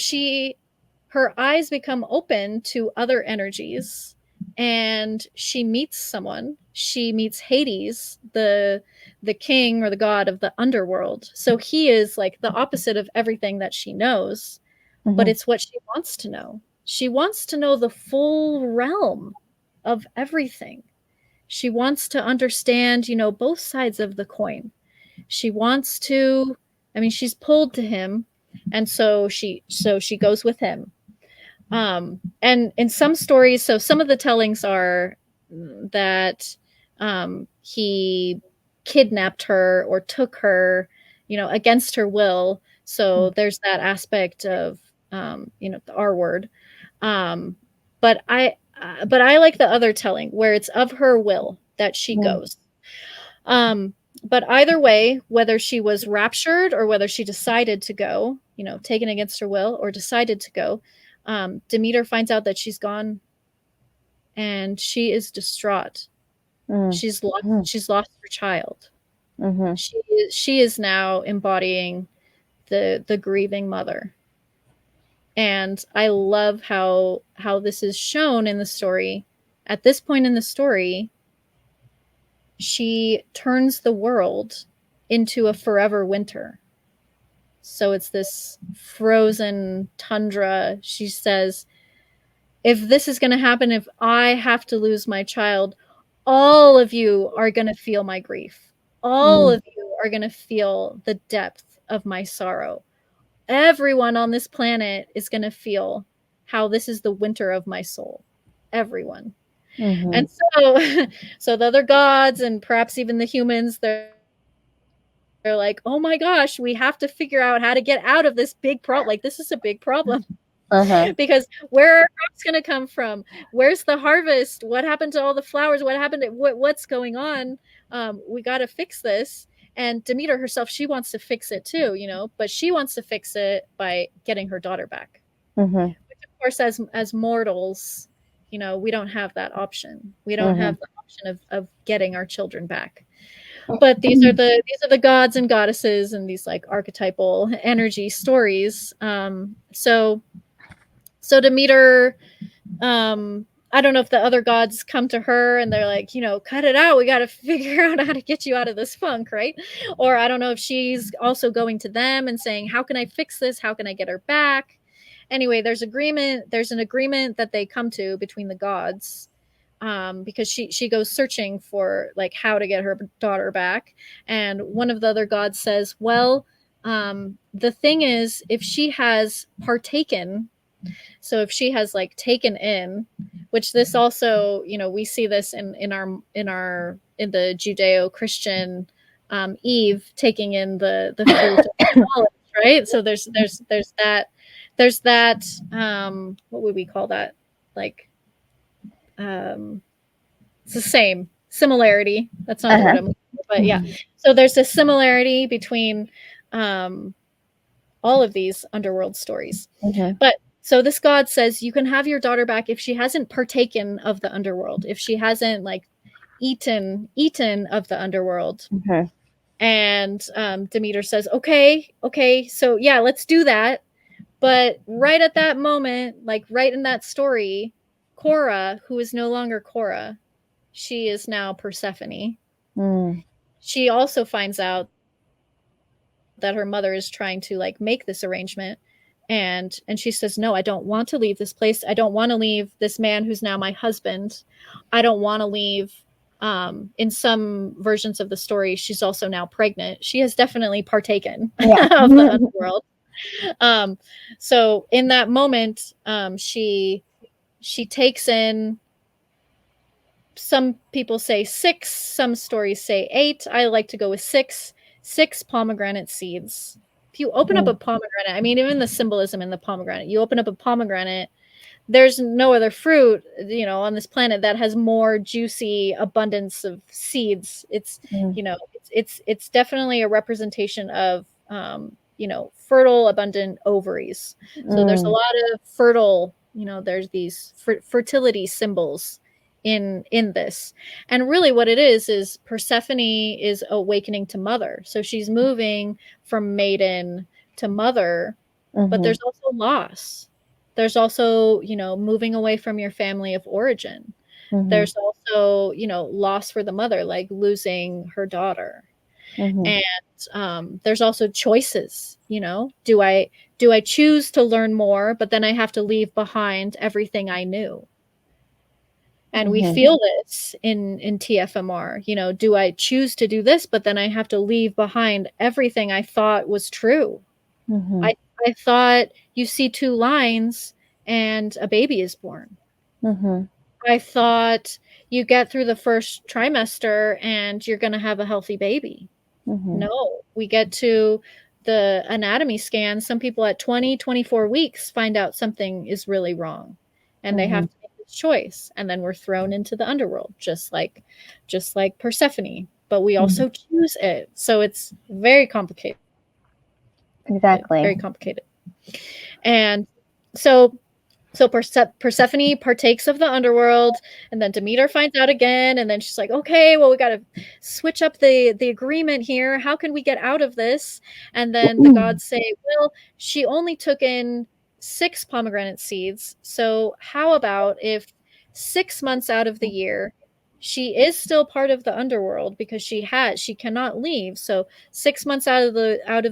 her eyes become open to other energies, and she meets someone. She meets Hades, the king or the god of the underworld. So he is like the opposite of everything that she knows, but it's what she wants to know. She wants to know the full realm of everything. She wants to understand, both sides of the coin. She wants to, she's pulled to him, and so she goes with him. And in some stories, so some of the tellings are that he kidnapped her or took her, against her will. So there's that aspect of, the R word. But I like the other telling where it's of her will that she goes. But either way, whether she was raptured or whether she decided to go, taken against her will or decided to go, Demeter finds out that she's gone, and she is distraught. She's lost her child. She is now embodying the grieving mother. And I love how this is shown in the story. At this point in the story, she turns the world into a forever winter. So it's this frozen tundra. She says, if this is going to happen, if I have to lose my child, all of you are going to feel my grief. All of you are going to feel the depth of my sorrow. Everyone on this planet is going to feel how this is the winter of my soul. Everyone. And so the other gods and perhaps even the humans, they're like, oh my gosh, we have to figure out how to get out of this big problem. Like, this is a big problem. Because where are crops going to come from? Where's the harvest? What happened to all the flowers? What happened to what's going on? We got to fix this. And Demeter herself, she wants to fix it too, but she wants to fix it by getting her daughter back. Which, of course, as mortals, we don't have that option. We don't have the option of getting our children back. But these are the gods and goddesses and these like archetypal energy stories. So Demeter, I don't know if the other gods come to her and they're like, cut it out. We got to figure out how to get you out of this funk, right? Or I don't know if she's also going to them and saying, how can I fix this? How can I get her back? Anyway, there's an agreement that they come to between the gods, because she goes searching for like how to get her daughter back. And one of the other gods says, well, the thing is, if she has partaken, so if she has like taken in, which this also, we see this in the Judeo-Christian Eve taking in the fruit of knowledge, right? So there's that what would we call that? Like it's the same similarity. That's not the word I'm looking for, but yeah. So there's a similarity between all of these underworld stories. But so this god says you can have your daughter back if she hasn't partaken of the underworld, if she hasn't like eaten of the underworld. And Demeter says, okay, so yeah, let's do that. But right at that moment, like right in that story, Cora, who is no longer Cora, she is now Persephone. She also finds out that her mother is trying to like make this arrangement. And she says, no, I don't want to leave this place. I don't want to leave this man who's now my husband. I don't want to leave. In some versions of the story, she's also now pregnant. She has definitely partaken of the underworld. So in that moment, she she takes in, some people say 6, some stories say 8. I like to go with 6 pomegranate seeds. If you open up a pomegranate, I mean, even the symbolism in the pomegranate, you open up a pomegranate, there's no other fruit, you know, on this planet that has more juicy abundance of seeds. It's, you know, it's definitely a representation of, you know, fertile, abundant ovaries. So there's a lot of fertile, you know, there's these fertility symbols in this. And really what it is Persephone is awakening to mother. So she's moving from maiden to mother, but there's also loss. There's also, you know, moving away from your family of origin. There's also, you know, loss for the mother, like losing her daughter. And there's also choices, you know, do I choose to learn more, but then I have to leave behind everything I knew? And we feel this in TFMR, you know, do I choose to do this, but then I have to leave behind everything I thought was true? I thought you see 2 lines and a baby is born. I thought you get through the first trimester and you're going to have a healthy baby. No, we get to the anatomy scan. Some people at 20, 24 weeks find out something is really wrong and they have to make this choice. And then we're thrown into the underworld, just like Persephone, but we also choose it. So it's very complicated. Exactly. Very complicated. And so Persephone partakes of the underworld, and then Demeter finds out again, and then she's like, okay, well, we got to switch up the agreement here. How can we get out of this? And then the gods say, well, she only took in 6 pomegranate seeds. So how about if 6 months out of the year, she is still part of the underworld because she cannot leave. So 6 months out of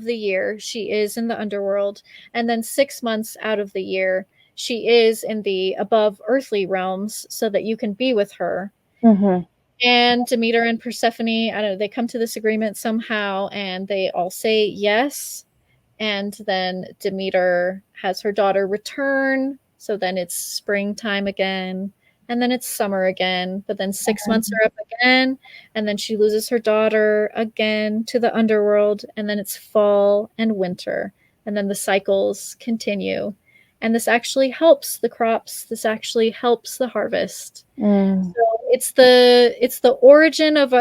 the year, she is in the underworld, and then 6 months out of the year, she is in the above earthly realms so that you can be with her. And Demeter and Persephone, I don't know, they come to this agreement somehow and they all say yes. And then Demeter has her daughter return. So then it's springtime again. And then it's summer again. But then 6 months are up again. And then she loses her daughter again to the underworld. And then it's fall and winter. And then the cycles continue. And this actually helps the crops. This actually helps the harvest. So it's the origin of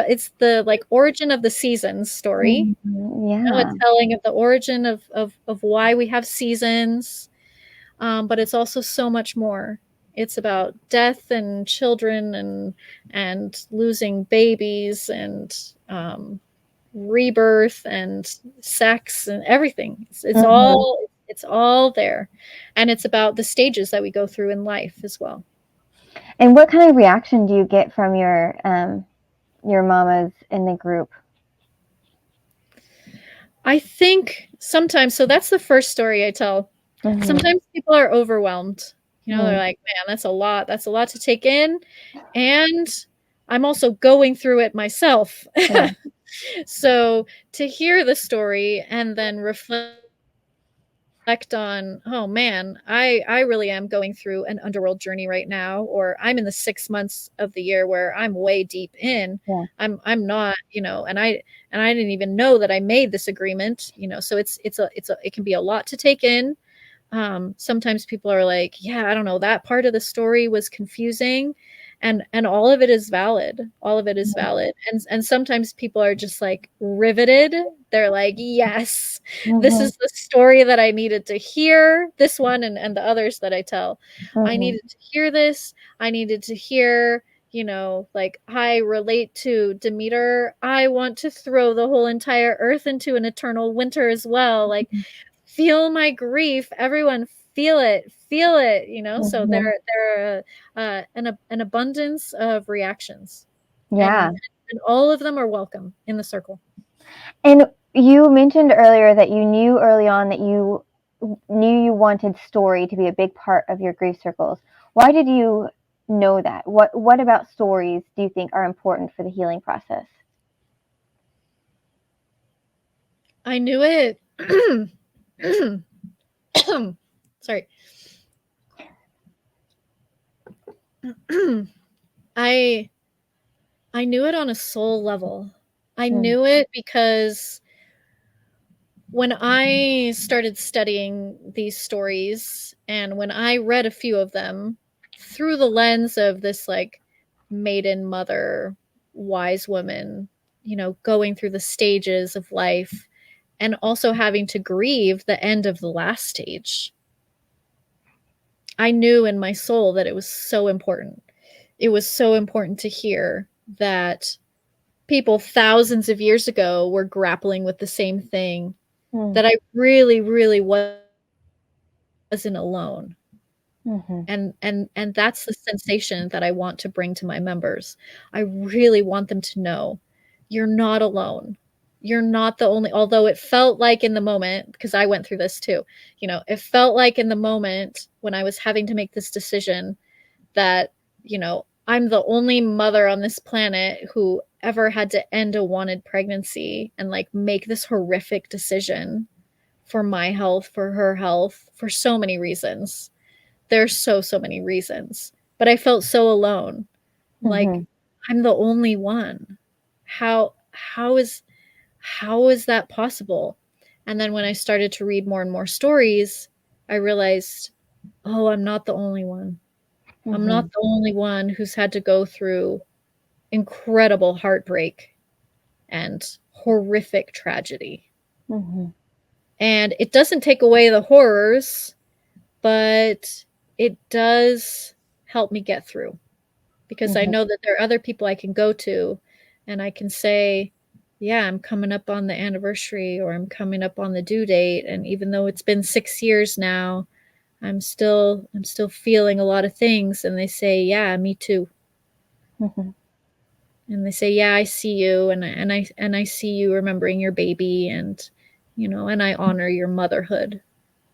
origin of the seasons story. You know, a telling of the origin of why we have seasons. But it's also so much more. It's about death and children and losing babies and rebirth and sex and everything. It's all there. And it's about the stages that we go through in life as well. And what kind of reaction do you get from your mamas in the group? I think sometimes, so that's the first story I tell. Sometimes people are overwhelmed. You know, they're like, man, that's a lot to take in. And I'm also going through it myself. So to hear the story and then reflect on, oh man, I really am going through an underworld journey right now, or I'm in the 6 months of the year where I'm way deep in. I'm not, you know, and I didn't even know that I made this agreement, you know, so it can be a lot to take in. Sometimes people are like, yeah, I don't know, that part of the story was confusing, and all of it is valid. All of it is valid. And sometimes people are just like riveted. They're like, yes, this is the story that I needed to hear. This one and the others that I tell. I needed to hear this. I needed to hear, you know, like, I relate to Demeter. I want to throw the whole entire earth into an eternal winter as well. Like, feel my grief. Everyone feel it, you know. So there are an abundance of reactions. And all of them are welcome in the circle. And you mentioned earlier that you knew early on that you knew you wanted story to be a big part of your grief circles. Why did you know that? What about stories do you think are important for the healing process? I knew it. Sorry. I I knew it on a soul level. I knew it because when I started studying these stories and when I read a few of them through the lens of this like maiden mother, wise woman, going through the stages of life and also having to grieve the end of the last stage, I knew in my soul that it was so important. It was so important to hear that people thousands of years ago were grappling with the same thing, that I really, really wasn't alone. And that's the sensation that I want to bring to my members. I really want them to know you're not alone. You're not the only, although it felt like in the moment, because I went through this too, it felt like in the moment when I was having to make this decision that, I'm the only mother on this planet who ever had to end a wanted pregnancy and like make this horrific decision for my health, for her health, for so many reasons. There's so many reasons. But I felt so alone. Like I'm the only one. How is that possible? And then when I started to read more and more stories, I realized, oh, I'm not the only one. I'm not the only one who's had to go through incredible heartbreak and horrific tragedy. And it doesn't take away the horrors, but it does help me get through, because I know that there are other people I can go to and I can say, yeah, I'm coming up on the anniversary or I'm coming up on the due date. And even though it's been 6 years now, I'm still feeling a lot of things. And they say, yeah, me too. And they say, yeah, I see you. And I see you remembering your baby, and, and I honor your motherhood.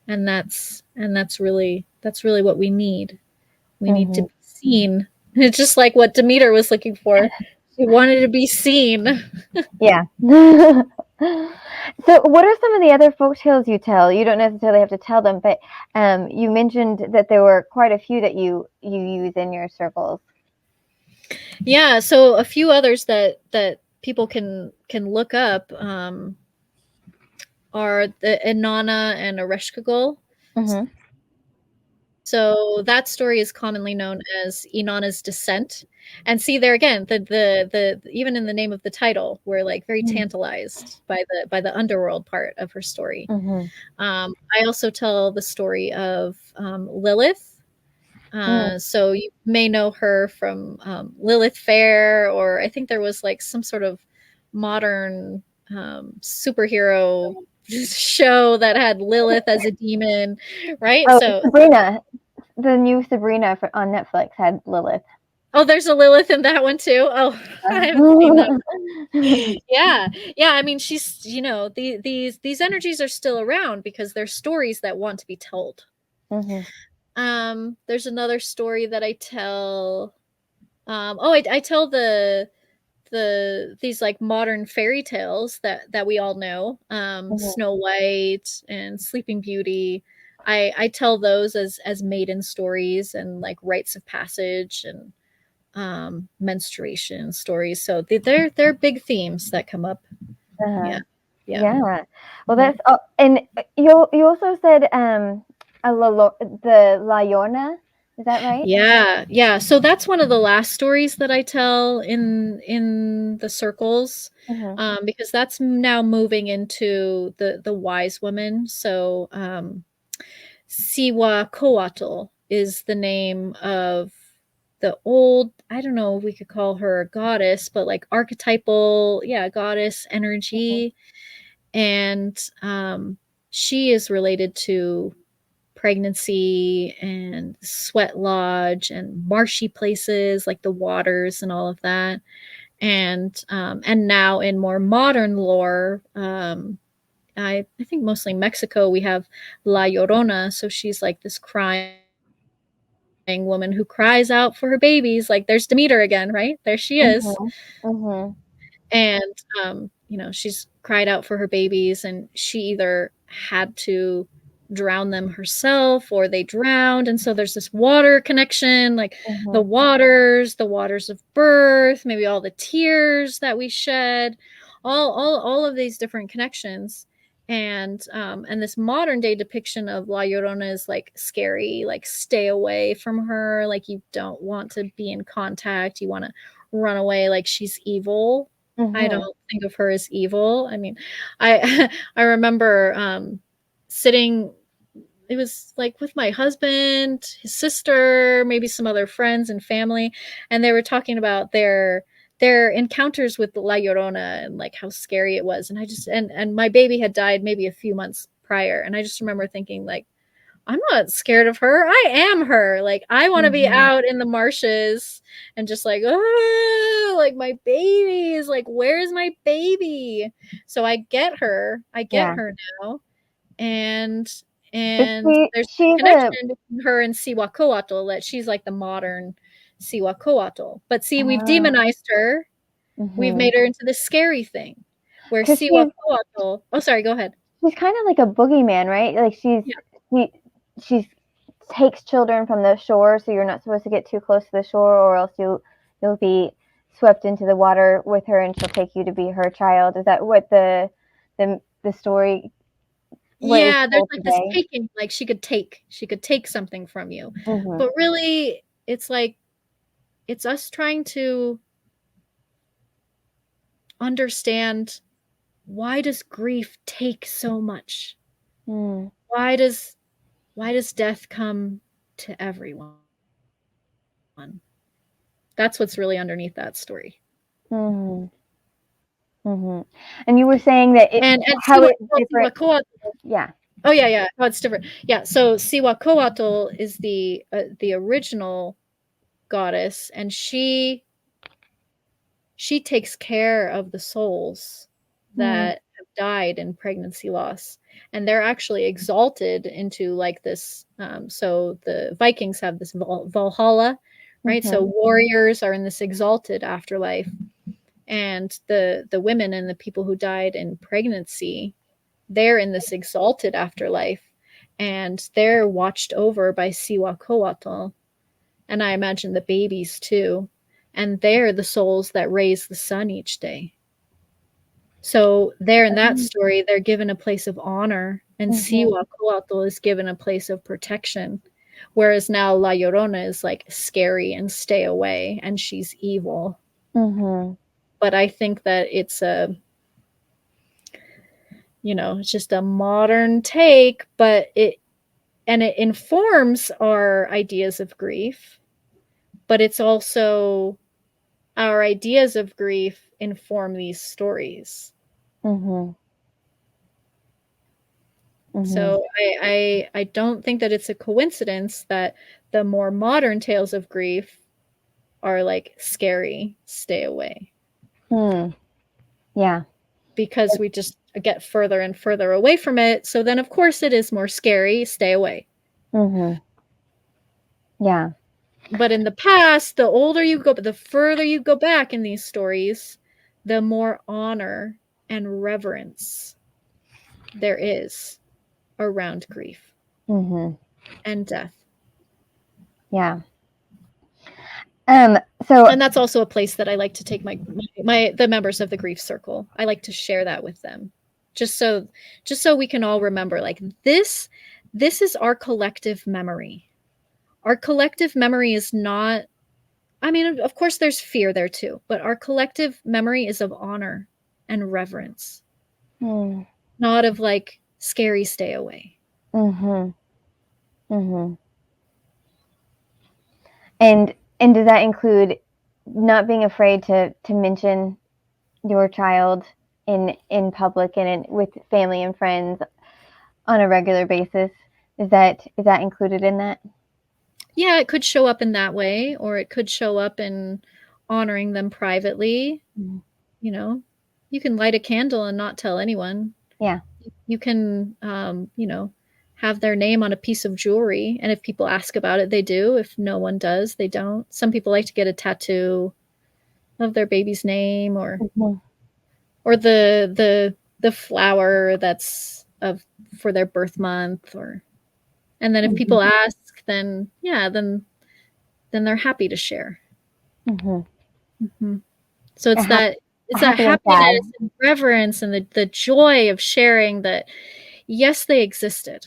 And that's really what we need. We need to be seen. It's just like what Demeter was looking for. She wanted to be seen. Yeah. So what are some of the other folk tales you tell? You don't necessarily have to tell them, but you mentioned that there were quite a few that you use in your circles. Yeah, so a few others that people can look up are the Inanna and Ereshkigal. So that story is commonly known as Inanna's descent. And see there again, the even in the name of the title, we're like very tantalized by the underworld part of her story. I also tell the story of Lilith. So you may know her from Lilith Fair, or I think there was like some sort of modern superhero show that had Lilith as a demon, right? Oh, So Sabrina, the new Sabrina on Netflix had Lilith. oh, there's a Lilith in that one too. Oh, I haven't seen that. Yeah. I mean, she's these energies are still around because they're stories that want to be told. There's another story that I tell. I tell these like modern fairy tales that we all know. Snow White and Sleeping Beauty. I tell those as maiden stories and like rites of passage and menstruation stories. So they're big themes that come up. Yeah. Well, that's and you also said the Llorona. Is that right? Yeah. So that's one of the last stories that I tell in the circles, because that's now moving into the wise woman. So Siwa Coatl is the name of the old, I don't know if we could call her a goddess, but like archetypal, goddess energy. And she is related to pregnancy and sweat lodge and marshy places like the waters and all of that. And now in more modern lore, I think mostly Mexico, we have La Llorona. So she's like this crying woman who cries out for her babies. Like there's Demeter again, right? There she is. And she's cried out for her babies, and she either had to drown them herself, or they drowned. And so there's this water connection, like the waters of birth, maybe all the tears that we shed, all of these different connections. And this modern day depiction of La Llorona is like scary, like stay away from her, like you don't want to be in contact, you want to run away, like she's evil. I don't think of her as evil. I mean, I I remember sitting, it was like with my husband, his sister, maybe some other friends and family, and they were talking about their encounters with the La Llorona and like how scary it was. And I just and my baby had died maybe a few months prior, and I just remember thinking like, I'm not scared of her. I am her. Like I want to be out in the marshes and just like, oh, like my baby is like, where's my baby? So I get her. I get her now. And there's a connection between her and Siwakoatl, that she's like the modern Siwakoatl. But see, we've demonized her. We've made her into this scary thing. Where Siwakoatl, oh sorry, go ahead. She's kind of like a boogeyman, right? Like she takes children from the shore, so you're not supposed to get too close to the shore, or else you'll be swept into the water with her, and she'll take you to be her child. Is that what the story? Yeah, there's like this taking, like she could take something from you, but really, it's like it's us trying to understand, why does grief take so much? Why does death come to everyone? That's what's really underneath that story. And you were saying that how it's different. Yeah. Oh yeah. How it's different. Yeah. So Siwakoatl is the original goddess, and she takes care of the souls that have died in pregnancy loss, and they're actually exalted into like this. So the Vikings have this Valhalla, right? So warriors are in this exalted afterlife, and the women and the people who died in pregnancy, they're in this exalted afterlife, and they're watched over by Siwakoatl, and I imagine the babies too. And they're the souls that raise the sun each day. So there in that story, they're given a place of honor, and Siwakoatl is given a place of protection. Whereas now La Llorona is like scary and stay away, and she's evil. But I think that it's it's just a modern take, but it informs our ideas of grief, but it's also our ideas of grief inform these stories. So I don't think that it's a coincidence that the more modern tales of grief are like scary, stay away. Yeah. Because we just get further and further away from it. So then of course it is more scary, stay away. Yeah. But in the past, the older you go, but the further you go back in these stories, the more honor and reverence there is around grief and death. Yeah. So, and that's also a place that I like to take the members of the grief circle. I like to share that with them, just so we can all remember, like this is our collective memory. Our collective memory is not, I mean, of course there's fear there too, but our collective memory is of honor and reverence, not of like scary stay away. And does that include not being afraid to mention your child in public and with family and friends on a regular basis? Is that included in that? Yeah, it could show up in that way, or it could show up in honoring them privately. You know, you can light a candle and not tell anyone. Yeah. You can, have their name on a piece of jewelry, and if people ask about it, they do. If no one does, they don't. Some people like to get a tattoo of their baby's name, or the flower that's for their birth month, and then if people ask, then they're happy to share. So it's that happiness and reverence and the joy of sharing that, yes, they existed.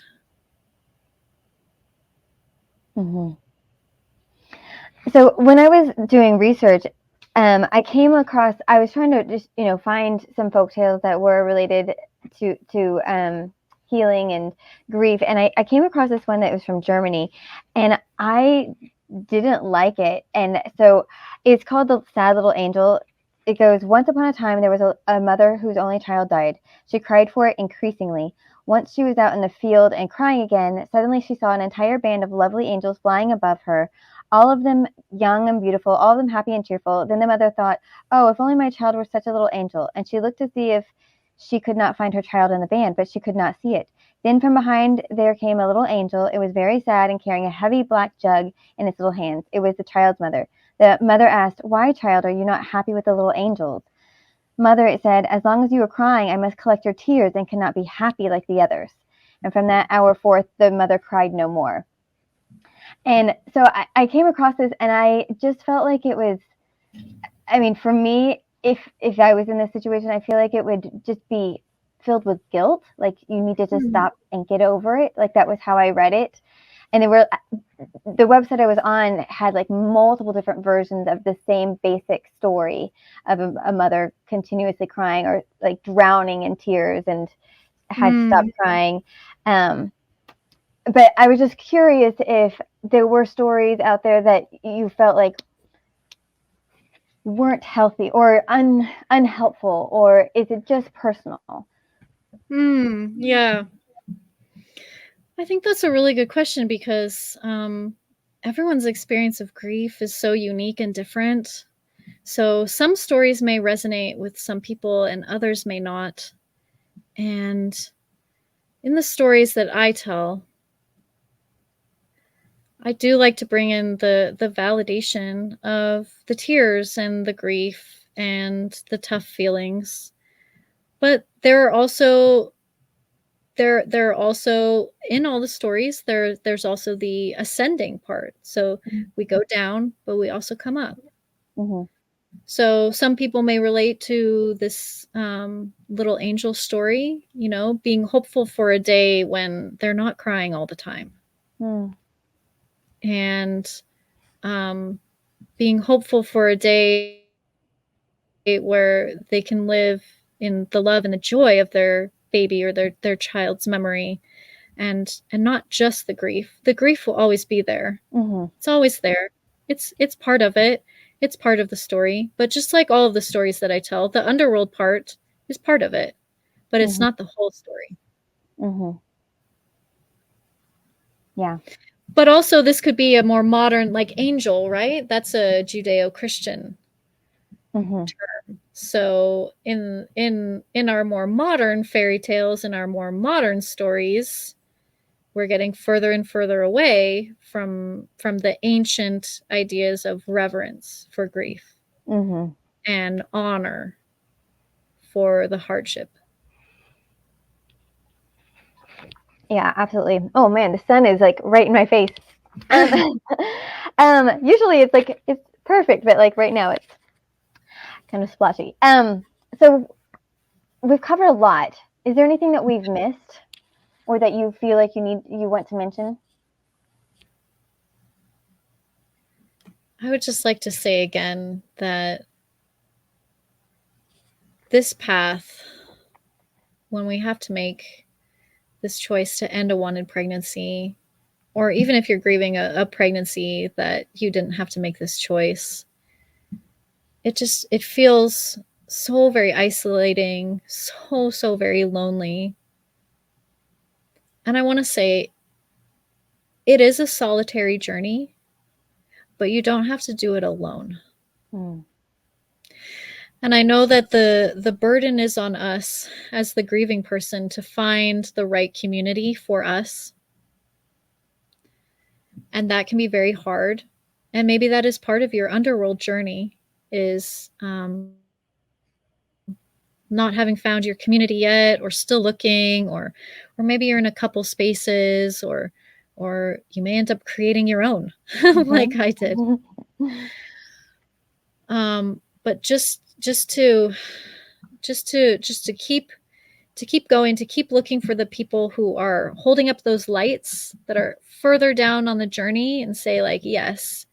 So when I was doing research, I came across, I was trying to just, find some folktales that were related to healing and grief. And I came across this one that was from Germany, and I didn't like it. And so it's called The Sad Little Angel. It goes, once upon a time, there was a mother whose only child died. She cried for it increasingly. Once she was out in the field and crying again, suddenly she saw an entire band of lovely angels flying above her, all of them young and beautiful, all of them happy and cheerful. Then the mother thought, oh, if only my child were such a little angel. And she looked to see if she could not find her child in the band, but she could not see it. Then from behind there came a little angel. It was very sad and carrying a heavy black jug in its little hands. It was the child's mother. The mother asked, why, child, are you not happy with the little angels? Mother, it said, as long as you are crying, I must collect your tears and cannot be happy like the others. And from that hour forth, the mother cried no more. And so I came across this, and I just felt like it was, I mean, for me, if I was in this situation, I feel like it would just be filled with guilt. Like, you need to just stop and get over it. Like, that was how I read it. And the website I was on had like multiple different versions of the same basic story of a mother continuously crying or like drowning in tears and had to stop crying. But I was just curious if there were stories out there that you felt like weren't healthy or unhelpful, or is it just personal? Yeah. I think that's a really good question because everyone's experience of grief is so unique and different. So some stories may resonate with some people and others may not. And in the stories that I tell, I do like to bring in the validation of the tears and the grief and the tough feelings. But there are also in all the stories there's also the ascending part. So we go down, but we also come up. So some people may relate to this little angel story, being hopeful for a day when they're not crying all the time. And being hopeful for a day where they can live in the love and the joy of their baby or their child's memory, and not just the grief. The grief will always be there. It's always there. It's part of it. It's part of the story. But just like all of the stories that I tell, the underworld part is part of it, but it's not the whole story. Yeah. But also this could be a more modern, like angel, right? That's a Judeo-Christian term. So in our more modern fairy tales and our more modern stories, we're getting further and further away from the ancient ideas of reverence for grief and honor for the hardship. Yeah, absolutely. Oh man, the sun is like right in my face. Usually it's perfect, but like right now it's kind of splotchy. So we've covered a lot. Is there anything that we've missed, or that you feel like you want to mention? I would just like to say again that this path, when we have to make this choice to end a wanted pregnancy, or even if you're grieving a pregnancy that you didn't have to make this choice, it feels so very isolating, so very lonely. And I want to say it is a solitary journey, but you don't have to do it alone. And I know that the burden is on us as the grieving person to find the right community for us. And that can be very hard. And maybe that is part of your underworld journey, is not having found your community yet, or still looking, or maybe you're in a couple spaces, or you may end up creating your own, like I did. But just to keep going, to keep looking for the people who are holding up those lights that are further down on the journey, and say, like, yes,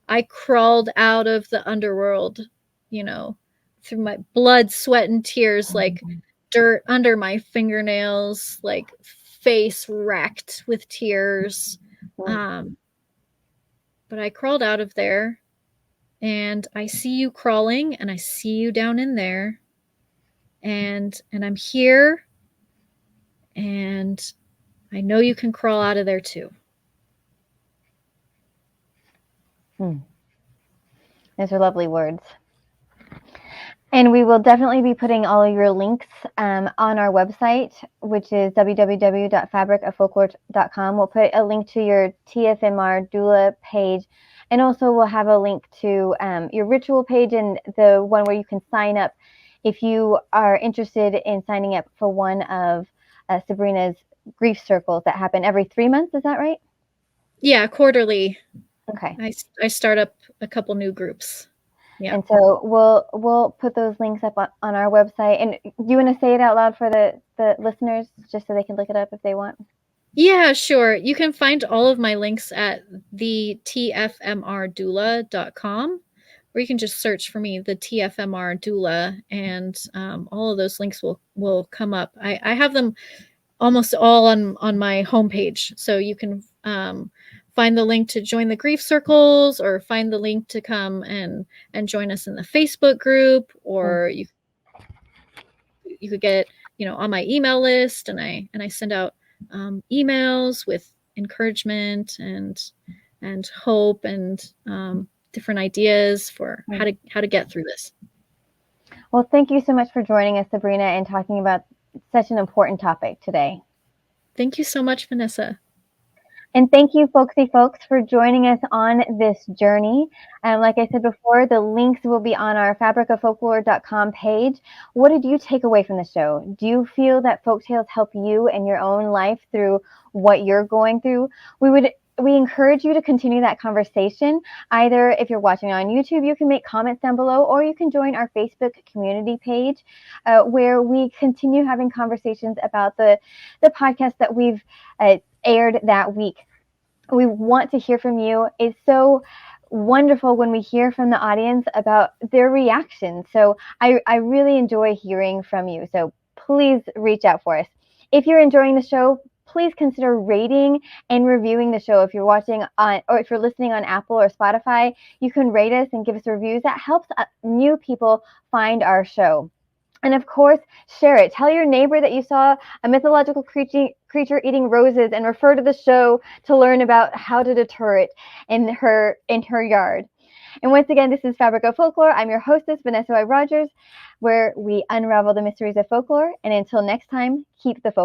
I crawled out of the underworld, through my blood, sweat, and tears, like dirt under my fingernails, like face wrecked with tears. But I crawled out of there, and I see you crawling, and I see you down in there, and I'm here, and I know you can crawl out of there too. Those are lovely words. And we will definitely be putting all of your links on our website, which is www.fabricoffolklore.com. We'll put a link to your TFMR doula page, and also we'll have a link to your ritual page, and the one where you can sign up if you are interested in signing up for one of Sabrina's grief circles that happen every 3 months. Is that right? Yeah, quarterly. Okay. I start up a couple new groups. Yeah. And so we'll put those links up on our website. And do you want to say it out loud for the listeners, just so they can look it up if they want? Yeah, sure. You can find all of my links at the TFMRdoula.com, or you can just search for me, the TFMR doula, and all of those links will come up. I have them almost all on my homepage, so you can find the link to join the grief circles, or find the link to come and join us in the Facebook group, or you could get on my email list, and I send out emails with encouragement and hope, and different ideas for how to get through this. Well, thank you so much for joining us, Sabrina, and talking about such an important topic today. Thank you so much, Vanessa. And thank you, folksy folks, for joining us on this journey. Like I said before, the links will be on our fabricoffolklore.com page. What did you take away from the show? Do you feel that folktales help you in your own life through what you're going through? We encourage you to continue that conversation. Either if you're watching on YouTube, you can make comments down below, or you can join our Facebook community page, where we continue having conversations about the podcast that we've aired that week. We want to hear from you. It's so wonderful when we hear from the audience about their reactions. So I really enjoy hearing from you. So please reach out for us. If you're enjoying the show, please consider rating and reviewing the show. If you're watching on, or if you're listening on Apple or Spotify, you can rate us and give us reviews. That helps new people find our show. And of course, share it. Tell your neighbor that you saw a mythological creature eating roses, and refer to the show to learn about how to deter it in her yard. And once again, this is Fabric of Folklore. I'm your hostess, Vanessa Y. Rogers, where we unravel the mysteries of folklore. And until next time, keep the folklore.